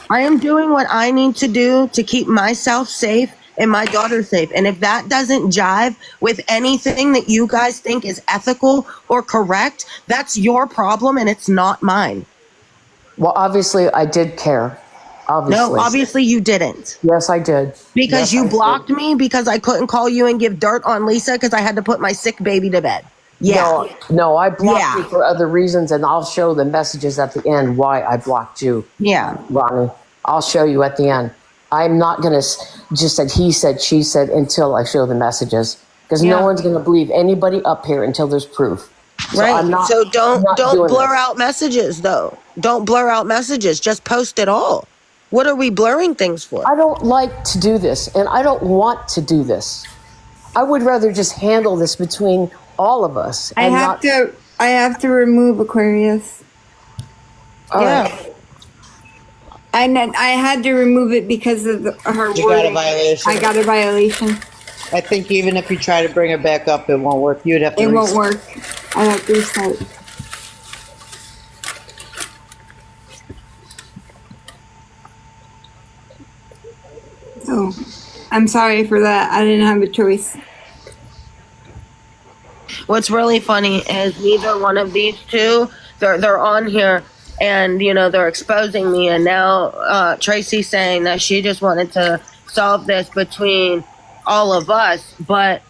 I am doing what I need to do to keep myself safe and my daughter safe. And if that doesn't jive with anything that you guys think is ethical or correct, that's your problem and it's not mine.
Well, obviously, I did care. Obviously.
No, obviously you didn't.
Yes, I did.
Because you blocked me because I couldn't call you and give dirt on Lisa because I had to put my sick baby to bed. Yeah.
No, I blocked you for other reasons, and I'll show the messages at the end why I blocked you.
Yeah.
Ronnie, I'll show you at the end. I'm not going to just say he said, she said until I show the messages, because no one's going to believe anybody up here until there's proof.
Right. So don't blur out messages, though. Don't blur out messages. Just post it all. What are we blurring things for?
I don't like to do this, and I don't want to do this. I would rather just handle this between all of us.
I have to remove Aquarius.
Right.
I had to remove it because of her wording.
Got a violation.
I got a violation.
I think even if you try to bring it back up, it won't work. You'd have to
It won't work. I have to restart. Oh, I'm sorry for that. I didn't have a choice.
What's really funny is neither one of these two, they're on here and, they're exposing me. And now Tracy's saying that she just wanted to solve this between all of us, but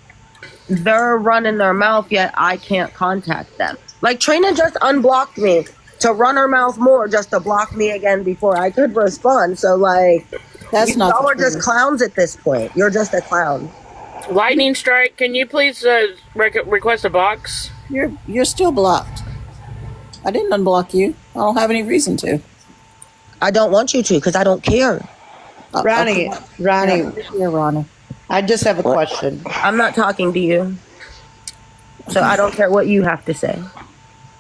they're running their mouth, yet I can't contact them. Like, Trina just unblocked me to run her mouth more just to block me again before I could respond. So, like,
that's not
y'all are just clowns at this point. You're just a clown.
Lightning Strike, can you please request a box?
You're still blocked. I didn't unblock you. I don't have any reason to.
I don't want you to because I don't care.
Ronnie,
Yeah, Ronnie.
I just have a question.
I'm not talking to you. So I don't care what you have to say.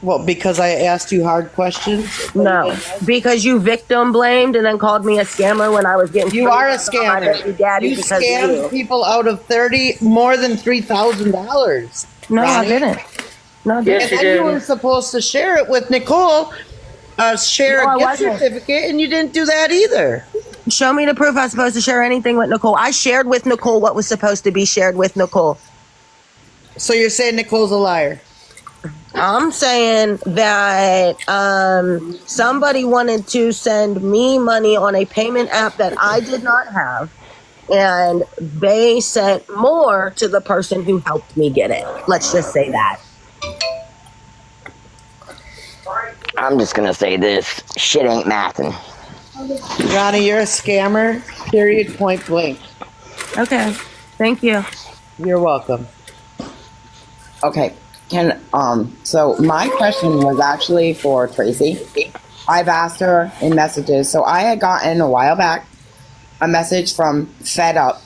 Well, because I asked you hard questions?
No, because you victim blamed and then called me a scammer when I was getting.
You are a
my
scammer.
baby daddy
You
because
scammed
of you.
people out of more than $3,000.
No,
Ronnie.
I didn't. No, I didn't.
Yes,
And then you were supposed to share it with Nicole, share a gift certificate, and you didn't do that either.
Show me the proof I was supposed to share anything with Nicole. I shared with Nicole what was supposed to be shared with Nicole.
So you're saying Nicole's a liar?
I'm saying that somebody wanted to send me money on a payment app that I did not have, and they sent more to the person who helped me get it. Let's just say that.
I'm just gonna say this: shit ain't mathin'.
Ronnie, you're a scammer. Period. Point blank.
Okay. Thank you.
You're welcome.
Okay. So my question was actually for Tracy. I've asked her in messages. So I had gotten a while back a message from Fed Up.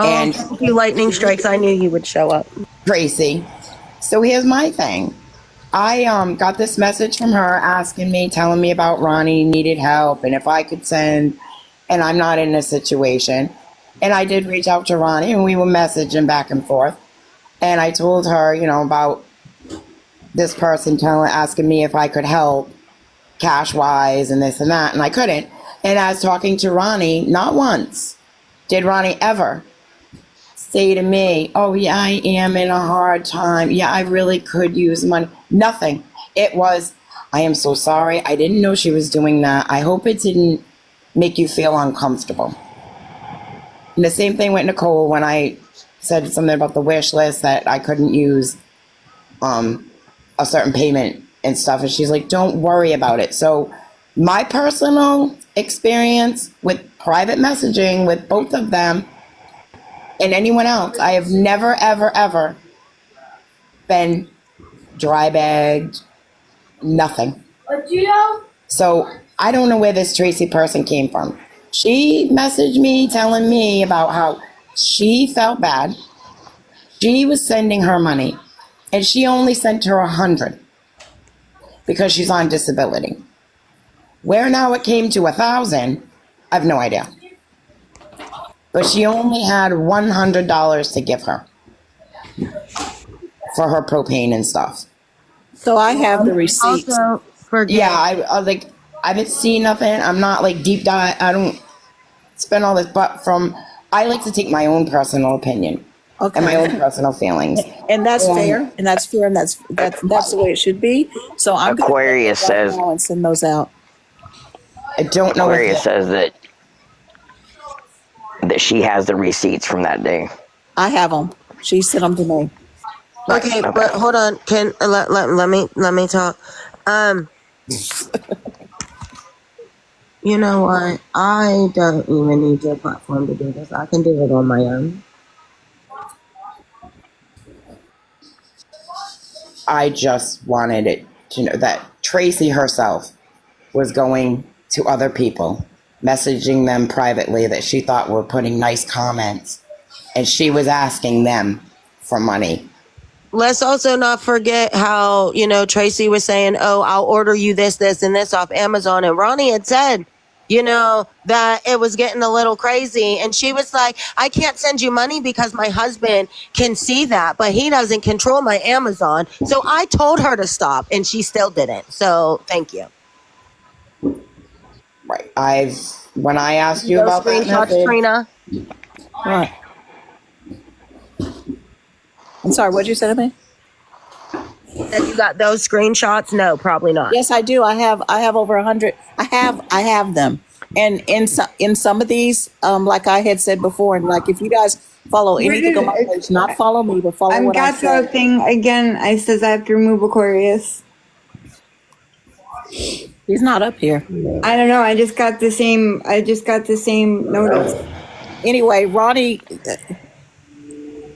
And thank you, Lightning Strikes. I knew you would show up.
Tracy. So here's my thing. I got this message from her asking me, telling me about Ronnie needed help and if I could send, and I'm not in a situation. And I did reach out to Ronnie and we were messaging back and forth. And I told her, about this person asking me if I could help cash-wise and this and that, and I couldn't. And I was talking to Ronnie, not once did Ronnie ever say to me, oh, yeah, I am in a hard time. Yeah, I really could use money. Nothing. It was, I am so sorry. I didn't know she was doing that. I hope it didn't make you feel uncomfortable. And the same thing with Nicole when I said something about the wish list that I couldn't use a certain payment and stuff. And she's like, don't worry about it. So my personal experience with private messaging with both of them and anyone else, I have never, ever, ever been dry bagged, nothing. So I don't know where this Tracy person came from. She messaged me telling me about how she felt bad. She was sending her money and she only sent her 100 because she's on disability. Where now it came to 1,000, I have no idea. But she only had $100 to give her for her propane and stuff.
So I have the receipts.
Also,
yeah, I haven't seen nothing. I'm not like deep dive. I don't spend all this, but I like to take my own personal opinion. Okay. And my own personal feelings.
And that's fair. And that's fair. And that's the way it should be. So I'm
Aquarius says
now and send those out.
I don't know.
Aquarius says that she has the receipts from that day.
I have them. She sent them to me.
Okay, but hold on. Can let me talk. You know what? I don't even need your platform to do this. I can do it on my own.
I just wanted it to know that Tracy herself was going to other people, messaging them privately that she thought were putting nice comments, and she was asking them for money.
Let's also not forget how, Tracy was saying, oh, I'll order you this, and this off Amazon. And Ronnie had said, that it was getting a little crazy. And she was like, I can't send you money because my husband can see that, but he doesn't control my Amazon. So I told her to stop and she still didn't. So thank you.
Right. When I asked you about that message,
Trina.
Right. I'm sorry, what did you say to me?
Have you got those screenshots? No, probably not.
Yes, I do. I have over 100. I have them. And in some of these, like I had said before, and like if you guys follow anything on my page, not follow me, but follow what I say.
I've got the thing again. I says I have to remove Aquarius.
He's not up here.
I don't know. I just got the same notice.
Anyway, Ronnie.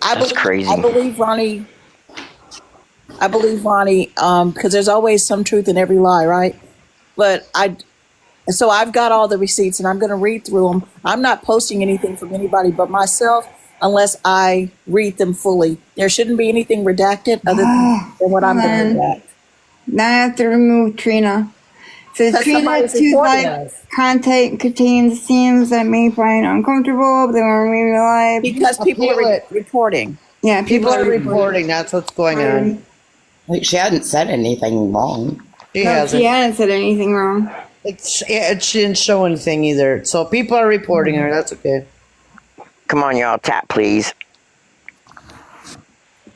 That's crazy.
I believe Ronnie. Because there's always some truth in every lie, right? But so I've got all the receipts, and I'm going to read through them. I'm not posting anything from anybody but myself unless I read them fully. There shouldn't be anything redacted other than what I'm going to redact.
Now I have to remove Trina. So Trina to like content contains themes that may find uncomfortable, but they want to read live.
Because people are reporting.
Yeah,
people are reporting. That's what's going on.
Like, she hadn't said anything wrong.
She hadn't said anything wrong.
She didn't show anything either. So people are reporting her. That's okay.
Come on, y'all, tap, please.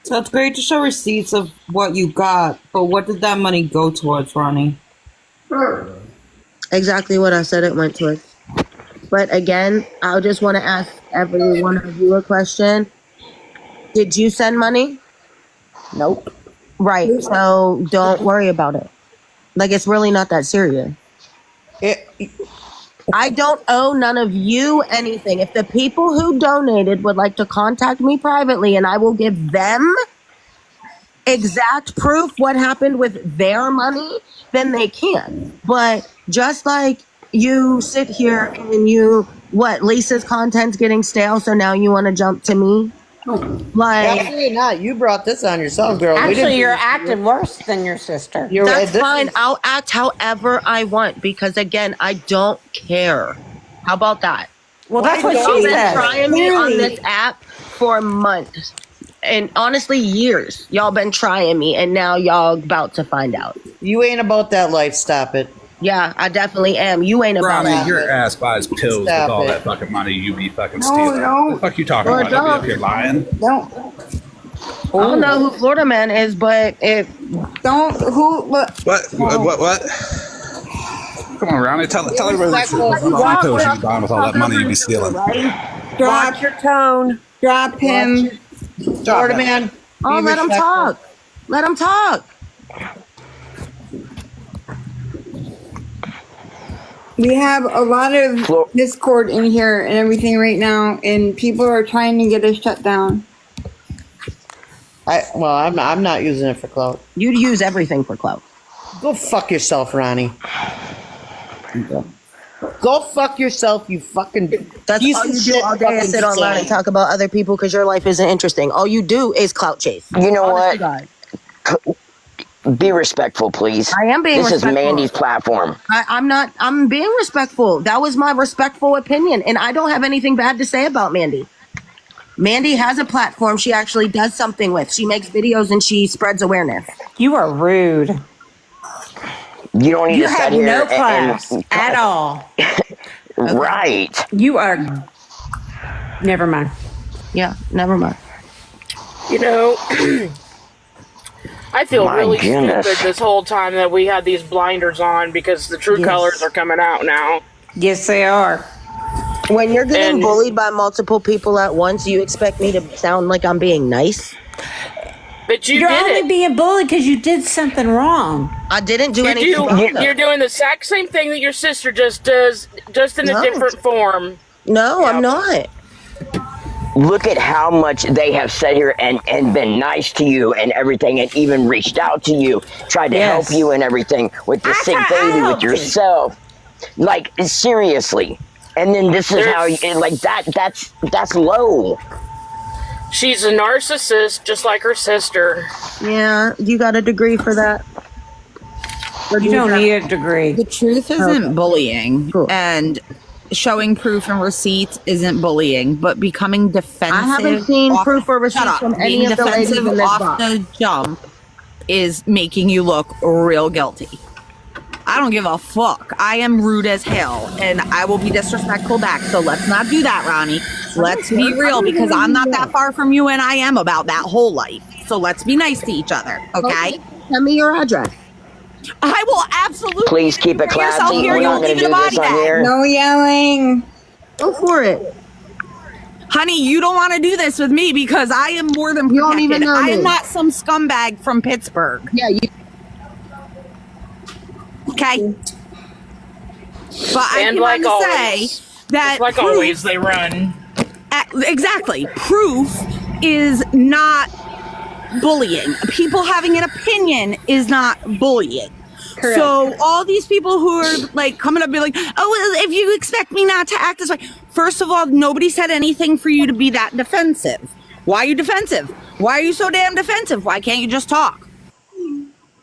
So it's great to show receipts of what you got, but what did that money go towards, Ronnie?
Exactly what I said it went towards. But again, I just want to ask every one of you a question. Did you send money?
Nope.
Right. So don't worry about it. Like, it's really not that serious. I don't owe none of you anything. If the people who donated would like to contact me privately and I will give them exact proof what happened with their money, then they can. But just like you sit here and Lisa's content's getting stale, so now you want to jump to me? Like,
absolutely not. You brought this on yourself, girl.
Actually, you're acting worse than your sister.
That's fine. I'll act however I want because, again, I don't care. How about that?
Well, that's what
y'all
she
been
said.
trying me on this app for months. And honestly, years. Y'all been trying me, and now y'all about to find out.
You ain't about that life. Stop it.
Yeah, I definitely am. You ain't about
Ronnie,
that.
your ass buys pills with all that fucking money you be fucking stealing. What the fuck you talking about? You be up here lying?
Don't.
I don't know who Florida Man is, but
don't who
what? Come on, Ronnie, tell everybody the truth. What pills you be buying with all that money you be stealing?
Drop your tone. Drop him.
Florida Man.
Oh, let him talk. Let him talk.
We have a lot of Discord in here and everything right now, and people are trying to get us shut down.
I'm not using it for clout.
You'd use everything for clout.
Go fuck yourself, Ronnie. Go fuck yourself, you fucking.
That's all you do all day is sit online and talk about other people because your life isn't interesting. All you do is clout chase.
You know
Honestly,
what?
God.
Be respectful, please.
I am being respectful.
This is Mandy's platform.
I'm being respectful. That was my respectful opinion, and I don't have anything bad to say about Mandi. Mandi has a platform she actually does something with. She makes videos and she spreads awareness.
You are rude.
You don't need to sit here
no class at all.
Right.
You are. Never mind.
Yeah, never mind.
You know, I feel really stupid this whole time that we had these blinders on because the true colors are coming out now.
Yes, they are.
When you're getting bullied by multiple people at once, you expect me to sound like I'm being nice?
But
you're only being bullied because you did something wrong.
I didn't do anything wrong.
You're doing the exact same thing that your sister just does, just in a different form.
No, I'm not.
Look at how much they have sat here and been nice to you and everything, and even reached out to you, tried to help you and everything with the sick baby, with yourself. Like, seriously. And then this is how you, like, that's low.
She's a narcissist, just like her sister.
Yeah, you got a degree for that?
You don't need a degree.
The truth isn't bullying, and showing proof and receipts isn't bullying, but becoming defensive.
I haven't seen proof or receipts from any of the ladies in this
off
box.
the jump is making you look real guilty. I don't give a fuck. I am rude as hell, and I will be disrespectful back. So let's not do that, Ronnie. Let's be real, because I'm not that far from you, and I am about that whole life. So let's be nice to each other, okay?
Send me your address.
I will absolutely.
Please keep it classy. We're not going to do this on here.
No yelling.
Go for it.
Honey, you don't want to do this with me because I am more than protected.
You don't even know
I am
me.
not some scumbag from Pittsburgh.
Yeah, you.
Okay. But I
And
can
like
say that
like
proof,
always, they run.
Exactly. Proof is not bullying. People having an opinion is not bullying.
Correct.
So all these people who are like coming up and be like, oh, well, if you expect me not to act this way. First of all, nobody said anything for you to be that defensive. Why are you defensive? Why are you so damn defensive? Why can't you just talk?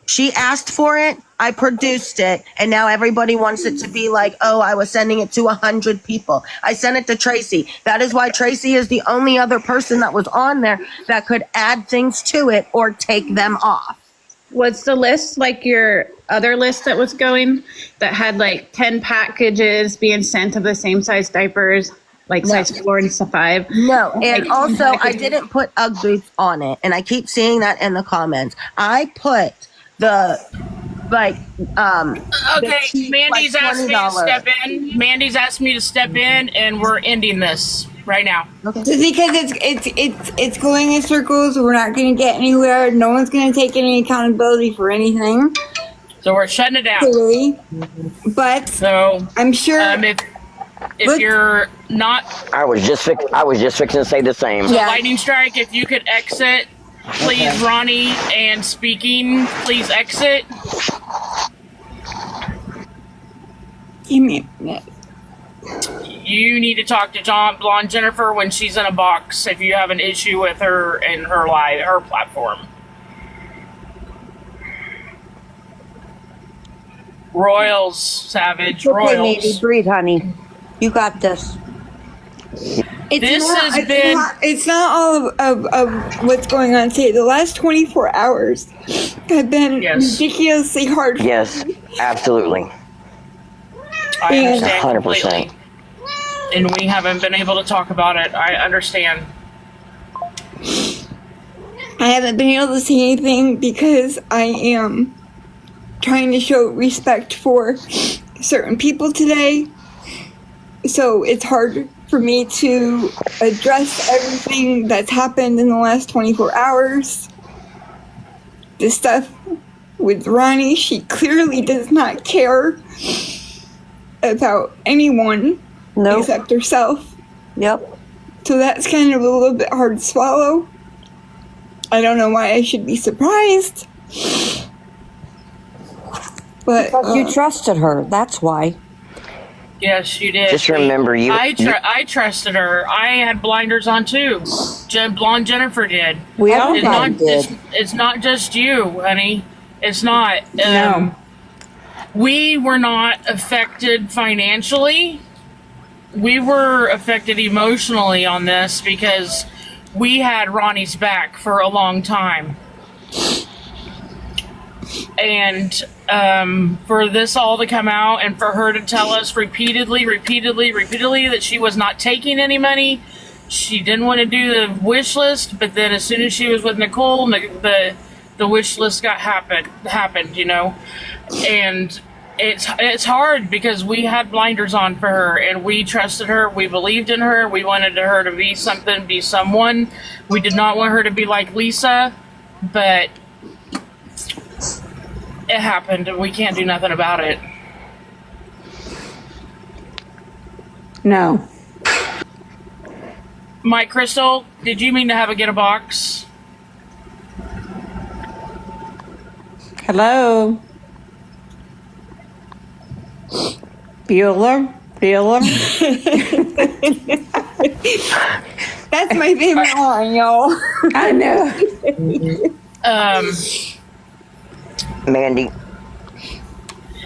She asked for it. I produced it. And now everybody wants it to be like, oh, I was sending it to 100 people. I sent it to Tracy. That is why Tracy is the only other person that was on there that could add things to it or take them off.
Was the list like your other list that was going that had like 10 packages being sent of the same size diapers, like size 4 and size 5?
No, and
Like,
also I didn't put Ugg boots on it, and I keep seeing that in the comments. I put the
Okay,
cheap,
Mandy's
like,
asked me to
$20.
step in. Mandy's asked me to step in, and we're ending this right now.
Okay.
Just because it's going in circles, we're not going to get anywhere. No one's going to take any accountability for anything.
So we're shutting it down.
Clearly, but
so
I'm sure
if you're not,
I was just fixing to say the same.
so lightning strike. If you could exit, please, okay. Ronnie and speaking, please exit.
Give me a minute.
You need to talk to Blonde Jennifer when she's in a box if you have an issue with her and her platform. Royals, Savage,
Okay,
Royals.
maybe breathe, honey. You got this.
It's not all of what's going on today. The last 24 hours have been ridiculously hard.
Yes, absolutely.
I understand
100%.
completely. And we haven't been able to talk about it. I understand.
I haven't been able to say anything because I am trying to show respect for certain people today. So it's hard for me to address everything that's happened in the last 24 hours. The stuff with Ronnie, she clearly does not care about anyone except herself.
Yep.
So that's kind of a little bit hard to swallow. I don't know why I should be surprised. But
because you trusted her, that's why.
Yes, you did.
Just remember,
I trusted her. I had blinders on too. Blonde Jennifer did.
We all did.
It's not just you, honey. It's not.
No.
We were not affected financially. We were affected emotionally on this because we had Ronnie's back for a long time. And for this all to come out and for her to tell us repeatedly that she was not taking any money, she didn't want to do the wish list, but then as soon as she was with Nicole, the wish list happened, you know. And it's hard because we had blinders on for her and we trusted her, we believed in her, we wanted her to be something, be someone. We did not want her to be like Lisa, but it happened and we can't do nothing about it.
No.
Mike Crystal, did you mean to have a get a box?
Hello? Bueller?
That's my favorite line, y'all.
I know.
Mandy,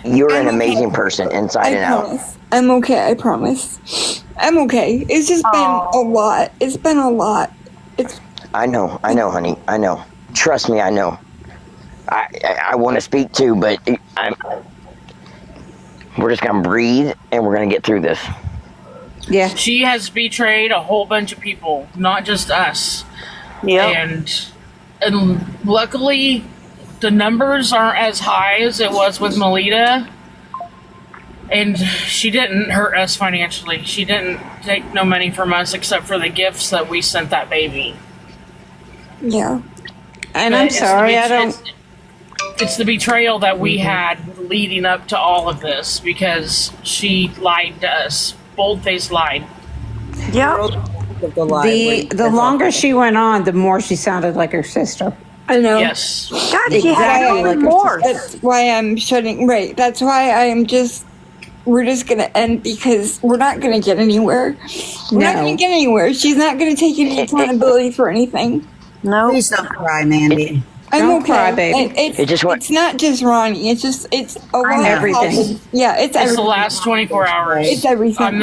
you're an amazing person inside and out.
I'm okay, I promise. I'm okay. It's just been a lot. It's been a lot.
I know, honey. I know. Trust me, I know. I want to speak too, but we're just going to breathe and we're going to get through this.
Yeah.
She has betrayed a whole bunch of people, not just us.
Yeah.
And luckily, the numbers aren't as high as it was with Melita. And she didn't hurt us financially. She didn't take no money from us except for the gifts that we sent that baby.
Yeah.
And I'm sorry, I don't...
It's the betrayal that we had leading up to all of this because she lied to us. Bold-faced lied.
Yep.
The longer she went on, the more she sounded like her sister.
I know.
Yes.
God, she had no remorse.
That's why I'm shutting. Right. That's why I'm just. We're just gonna end because we're not gonna get anywhere. We're not gonna get anywhere. She's not gonna take any accountability for anything.
No.
Please don't cry, Mandy.
I'm
Don't
okay.
cry, baby.
It's not just Ronnie. It's a lot
everything.
Yeah, it's everything.
It's the last 24 hours.
It's everything.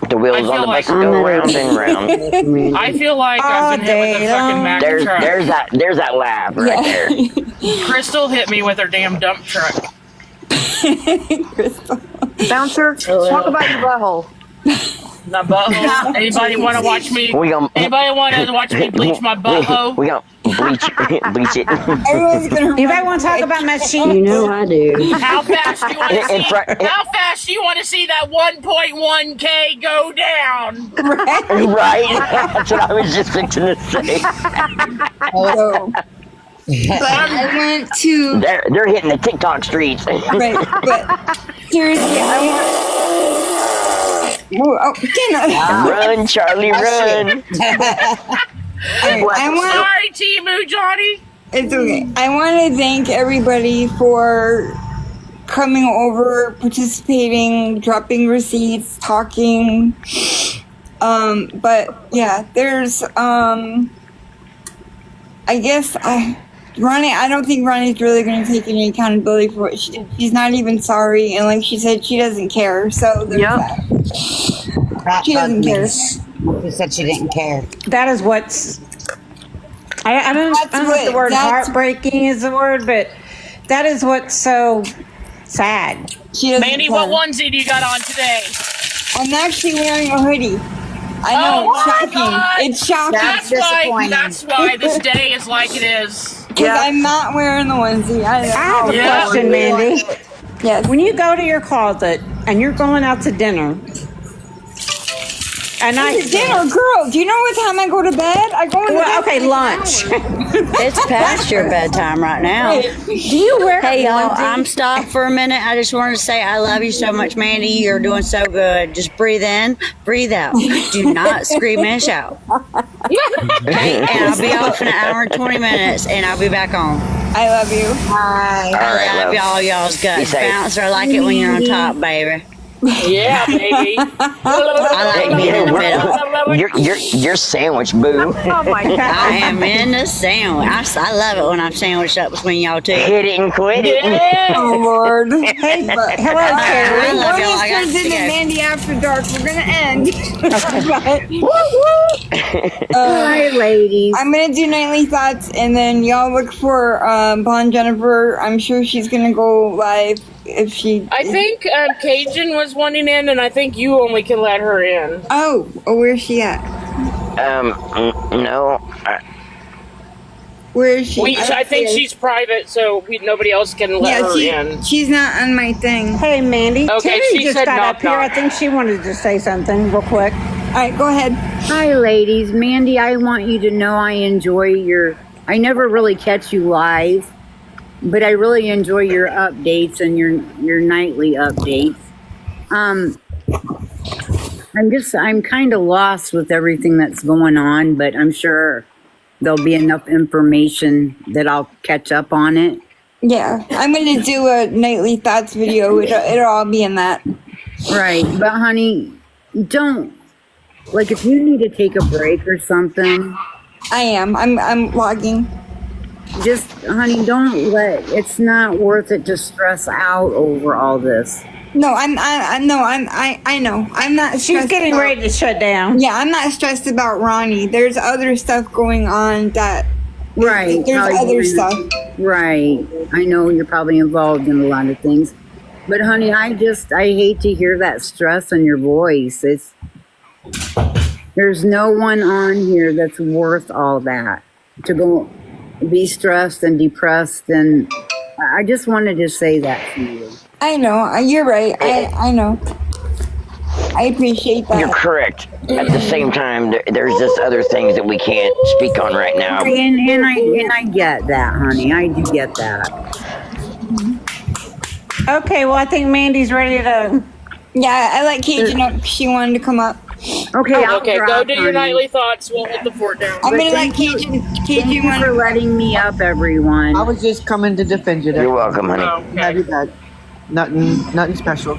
The wheels on the bus go round and round.
I feel like I've been hit with a fucking Mack truck.
There's that laugh right there.
Crystal hit me with her damn dump truck.
Bouncer, talk about your butthole.
My butthole. Anybody want to watch me? Anybody want to watch me bleach my butthole?
We gonna bleach it.
Anybody want to talk about my sheep?
You know I do.
How fast do you want to see? How fast do you want to see that 1.1K go down?
Right. That's what I was just fixing to say.
But I went to.
They're hitting the TikTok streets.
Right, but seriously,
Run, Charlie, run.
Sorry, Timu, Johnny.
It's okay. I want to thank everybody for coming over, participating, dropping receipts, talking. But yeah, there's I guess Ronnie, I don't think Ronnie's really going to take any accountability for what she did. She's not even sorry, and like she said, she doesn't care. So there's that. She doesn't care.
She said she didn't care.
That is what's. I don't know if the word heartbreaking is the word, but that is what's so sad.
Mandi, what onesie do you got on today?
I'm actually wearing a hoodie. I know, it's shocking. It's shocking.
That's why this day is like it is.
Because I'm not wearing the onesie. I
have a question, Mandi.
Yes.
When you go to your closet and you're going out to dinner, and
dinner, girl. Do you know what time I go to bed? I go to bed.
Okay, lunch.
It's past your bedtime right now.
Do you wear?
Hey y'all, I'm stopped for a minute. I just wanted to say I love you so much, Mandi. You're doing so good. Just breathe in, breathe out. Do not scream and shout. Okay, and I'll be off in an hour and 20 minutes, and I'll be back on.
I love you.
Bye. I love y'all. Y'all's guts. Bouncer, I like it when you're on top, baby.
Yeah, baby.
I like being in the middle.
You're sandwich, boo.
Oh my God. I am in the sandwich. I love it when I'm sandwiched up between y'all two.
Hit it and quit it.
Yeah. Oh Lord.
Hey, hello,
I
Carrie.
love y'all. I got
turns
to
into
go.
Mandi After Dark. We're gonna end.
Hi, ladies.
I'm gonna do nightly thoughts, and then y'all look for Blonde Jennifer. I'm sure she's gonna go live if she.
I think Cajun was wanting in, and I think you only can let her in.
Oh, where's she at?
No.
Where is she?
I think she's private, so nobody else can let her in.
She's not on my thing.
Hey, Mandi.
Okay,
Terry
she
just
said
got
knock,
up here.
knock.
I think she wanted to say something real quick.
All right, go ahead.
Hi, ladies. Mandi, I want you to know I enjoy I never really catch you live, but I really enjoy your updates and your nightly updates. I'm kind of lost with everything that's going on, but I'm sure there'll be enough information that I'll catch up on it.
Yeah, I'm gonna do a nightly thoughts video. It'll all be in that.
Right, but honey, don't if you need to take a break or something.
I am. I'm logging.
Just, honey, it's not worth it to stress out over all this.
No, I know. I'm not.
She's getting ready to shut down.
Yeah, I'm not stressed about Ronnie. There's other stuff going on that.
Right.
There's other stuff.
Right. I know you're probably involved in a lot of things, but honey, I hate to hear that stress in your voice. There's no one on here that's worth all that to go be stressed and depressed, and I just wanted to say that to you.
I know. You're right. I know. I appreciate that.
You're correct. At the same time, there's just other things that we can't speak on right now.
And I get that, honey. I do get that.
Okay, well, I think Mandi's ready to.
Yeah, I let Cajun up. She wanted to come up.
Okay,
Okay, go do your nightly thoughts. We'll hold the fort down.
I'm gonna let Cajun.
Thank you for letting me up, everyone.
I was just coming to defend you.
You're welcome, honey.
Have you back. Nothing special.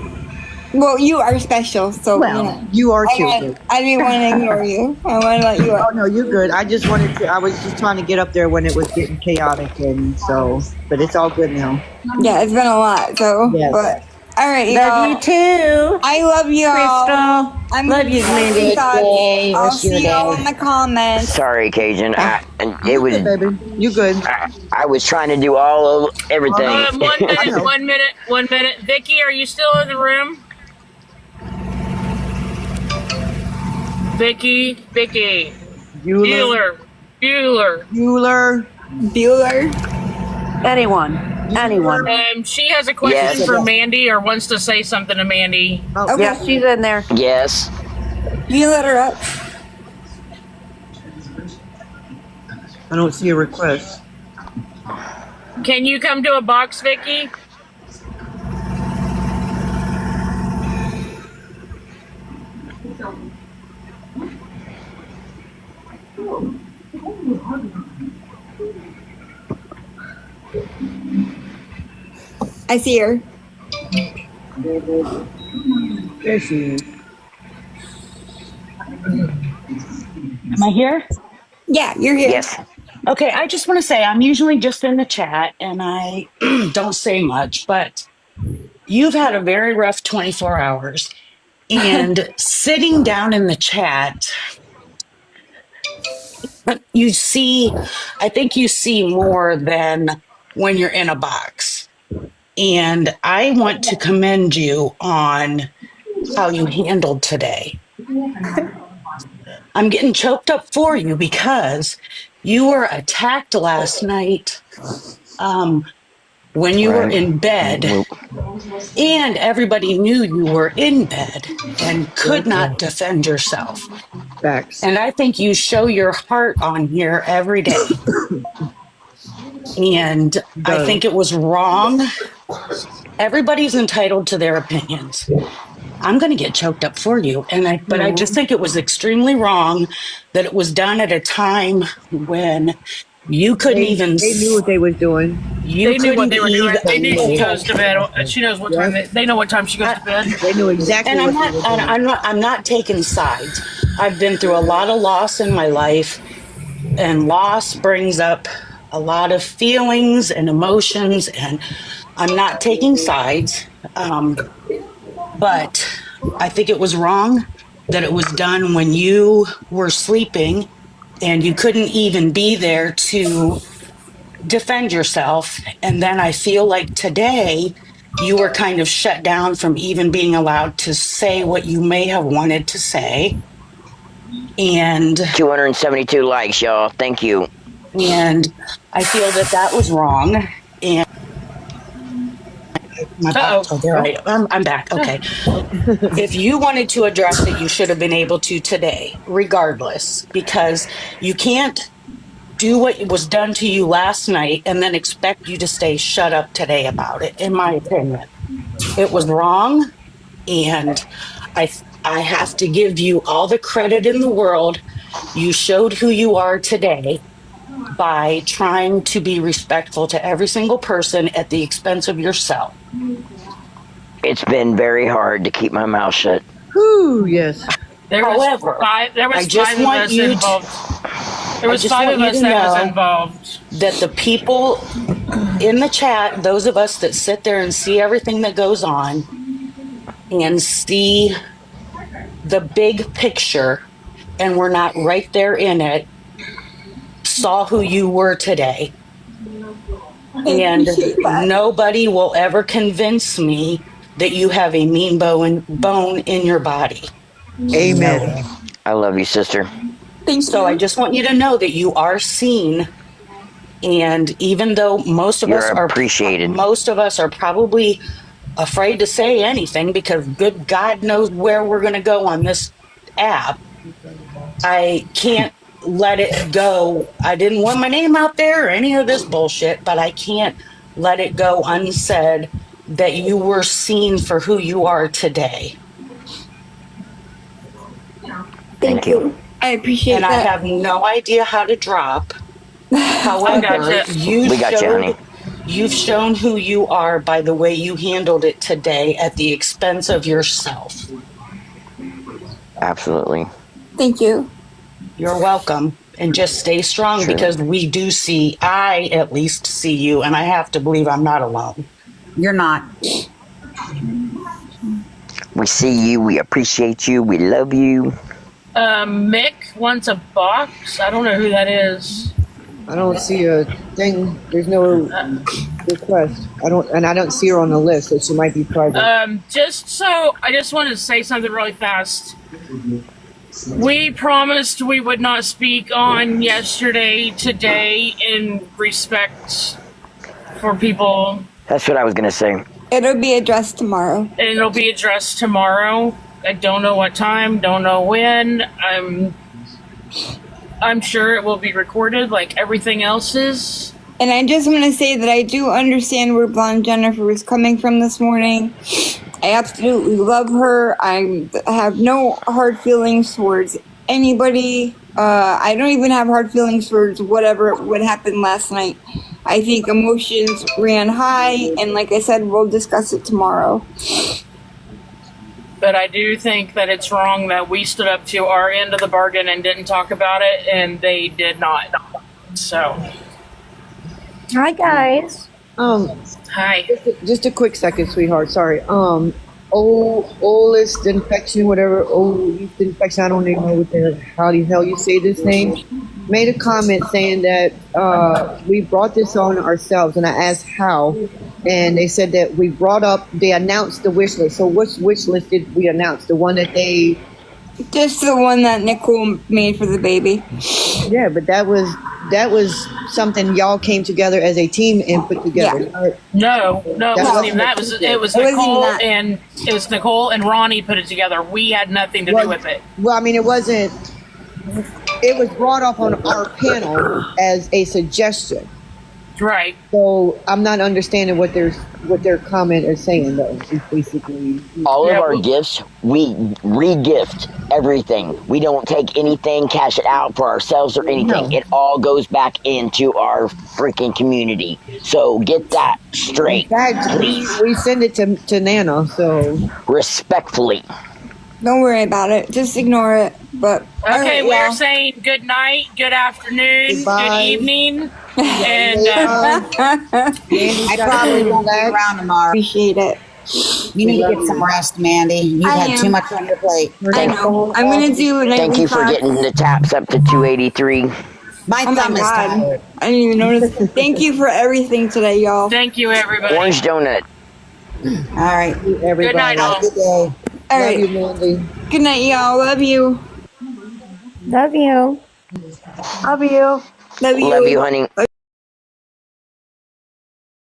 Well, you are special, so
Well,
you know.
you are too.
I didn't want to ignore you. I want to let you up.
Oh no, you're good. I was just trying to get up there when it was getting chaotic, and so, but it's all good now.
Yeah, it's been a lot. So,
Yes.
but all right,
Love
y'all.
you too.
I love you all.
Crystal.
I'm
Love you, Mandi.
thoughts. I'll see you all in the comments.
Sorry, Cajun. It was.
Baby, you good?
I was trying to do all of everything.
1 minute. 1 minute. Vicky, are you still in the room? Vicky. Bueller.
Anyone.
She has a question for Mandi, or wants to say something to Mandi.
Okay. Yeah, she's in there.
Yes.
You let her up.
I don't see a request.
Can you come to a box, Vicky?
I see her.
There she is.
Am I here?
Yeah, you're here.
Yes.
Okay, I just want to say I'm usually just in the chat and I don't say much, but you've had a very rough 24 hours. And sitting down in the chat, I think you see more than when you're in a box. And I want to commend you on how you handled today. I'm getting choked up for you because you were attacked last night when you were in bed, and everybody knew you were in bed and could not defend yourself.
Facts.
And I think you show your heart on here every day. And I think it was wrong. Everybody's entitled to their opinions. I'm going to get choked up for you. But I just think it was extremely wrong that it was done at a time when you couldn't even.
They knew what they was doing.
They knew what they were doing. They knew she goes to bed. She knows what time. They know what time she goes to bed.
They knew exactly.
And I'm not taking sides. I've been through a lot of loss in my life, and loss brings up a lot of feelings and emotions, and I'm not taking sides. But I think it was wrong that it was done when you were sleeping and you couldn't even be there to defend yourself. And then I feel like today you were kind of shut down from even being allowed to say what you may have wanted to say. And
272 likes, y'all. Thank you.
And I feel that was wrong. And I'm back. Okay. If you wanted to address it, you should have been able to today, regardless, because you can't do what was done to you last night and then expect you to stay shut up today about it, in my opinion. It was wrong, and I have to give you all the credit in the world. You showed who you are today by trying to be respectful to every single person at the expense of yourself.
It's been very hard to keep my mouth shut.
Ooh, yes.
However,
there was
I just
five
want
of us
you
involved. There was 5 of us that was involved.
That the people in the chat, those of us that sit there and see everything that goes on and see the big picture, and we're not right there in it, saw who you were today. And nobody will ever convince me that you have a mean bone in your body.
Amen.
I love you, sister.
So I just want you to know that you are seen. And even though most of us are probably afraid to say anything because good God knows where we're going to go on this app, I can't let it go. I didn't want my name out there or any of this bullshit, but I can't let it go unsaid that you were seen for who you are today.
Thank you. I appreciate that.
And I have no idea how to drop. However, you You've shown who you are by the way you handled it today at the expense of yourself.
Absolutely.
Thank you.
You're welcome. And just stay strong because we do see, I at least see you, and I have to believe I'm not alone.
You're not.
We see you. We appreciate you. We love you.
Mick wants a box. I don't know who that is.
I don't see a thing. There's no request. I don't see her on the list, so she might be private.
I just wanted to say something really fast. We promised we would not speak on yesterday, today, in respect for people.
That's what I was going to say.
It'll be addressed tomorrow.
And it'll be addressed tomorrow. I don't know what time, don't know when. I'm sure it will be recorded like everything else is.
And I just want to say that I do understand where Blonde Jennifer was coming from this morning. I absolutely love her. I have no hard feelings towards anybody. I don't even have hard feelings towards whatever would happen last night. I think emotions ran high, and like I said, we'll discuss it tomorrow.
But I do think that it's wrong that we stood up to our end of the bargain and didn't talk about it, and they did not. So.
Hi, guys.
Hi.
Just a quick second, sweetheart. Sorry. Oldest infection, whatever. Oldest infection. I don't even know how the hell you say this name. Made a comment saying that we brought this on ourselves, and I asked how, and they said that they announced the wish list. So which wish list did we announce? The one that they...
Just the one that Nicole made for the baby.
Yeah, but that was something y'all came together as a team and put together.
Yeah. No, it was Nicole and Ronnie put it together. We had nothing to do with it.
Well, I mean, it wasn't. It was brought up on our panel as a suggestion.
Right.
So I'm not understanding what their comment is saying though. It's basically
all of our gifts, we re-gift everything. We don't take anything, cash it out for ourselves or anything. No. It all goes back into our freaking community. So get that straight. In fact, please.
We send it to Nana, so
respectfully.
Don't worry about it. Just ignore it. But
okay, we're saying good night, good afternoon, good evening. And
I probably won't be around tomorrow.
Appreciate it.
You need to get some rest, Mandy. You've had too much on your plate.
I know. I'm gonna do it.
Thank you for getting the taps up to 283.
My thumb is tired.
I didn't even notice. Thank you for everything today, y'all.
Thank you, everybody.
Orange donut.
All right,
everybody.
Good night, all.
Good day.
All right.
Love you, Mandy.
Good night, y'all. Love you.
Love you.
Love you.
Love you, honey.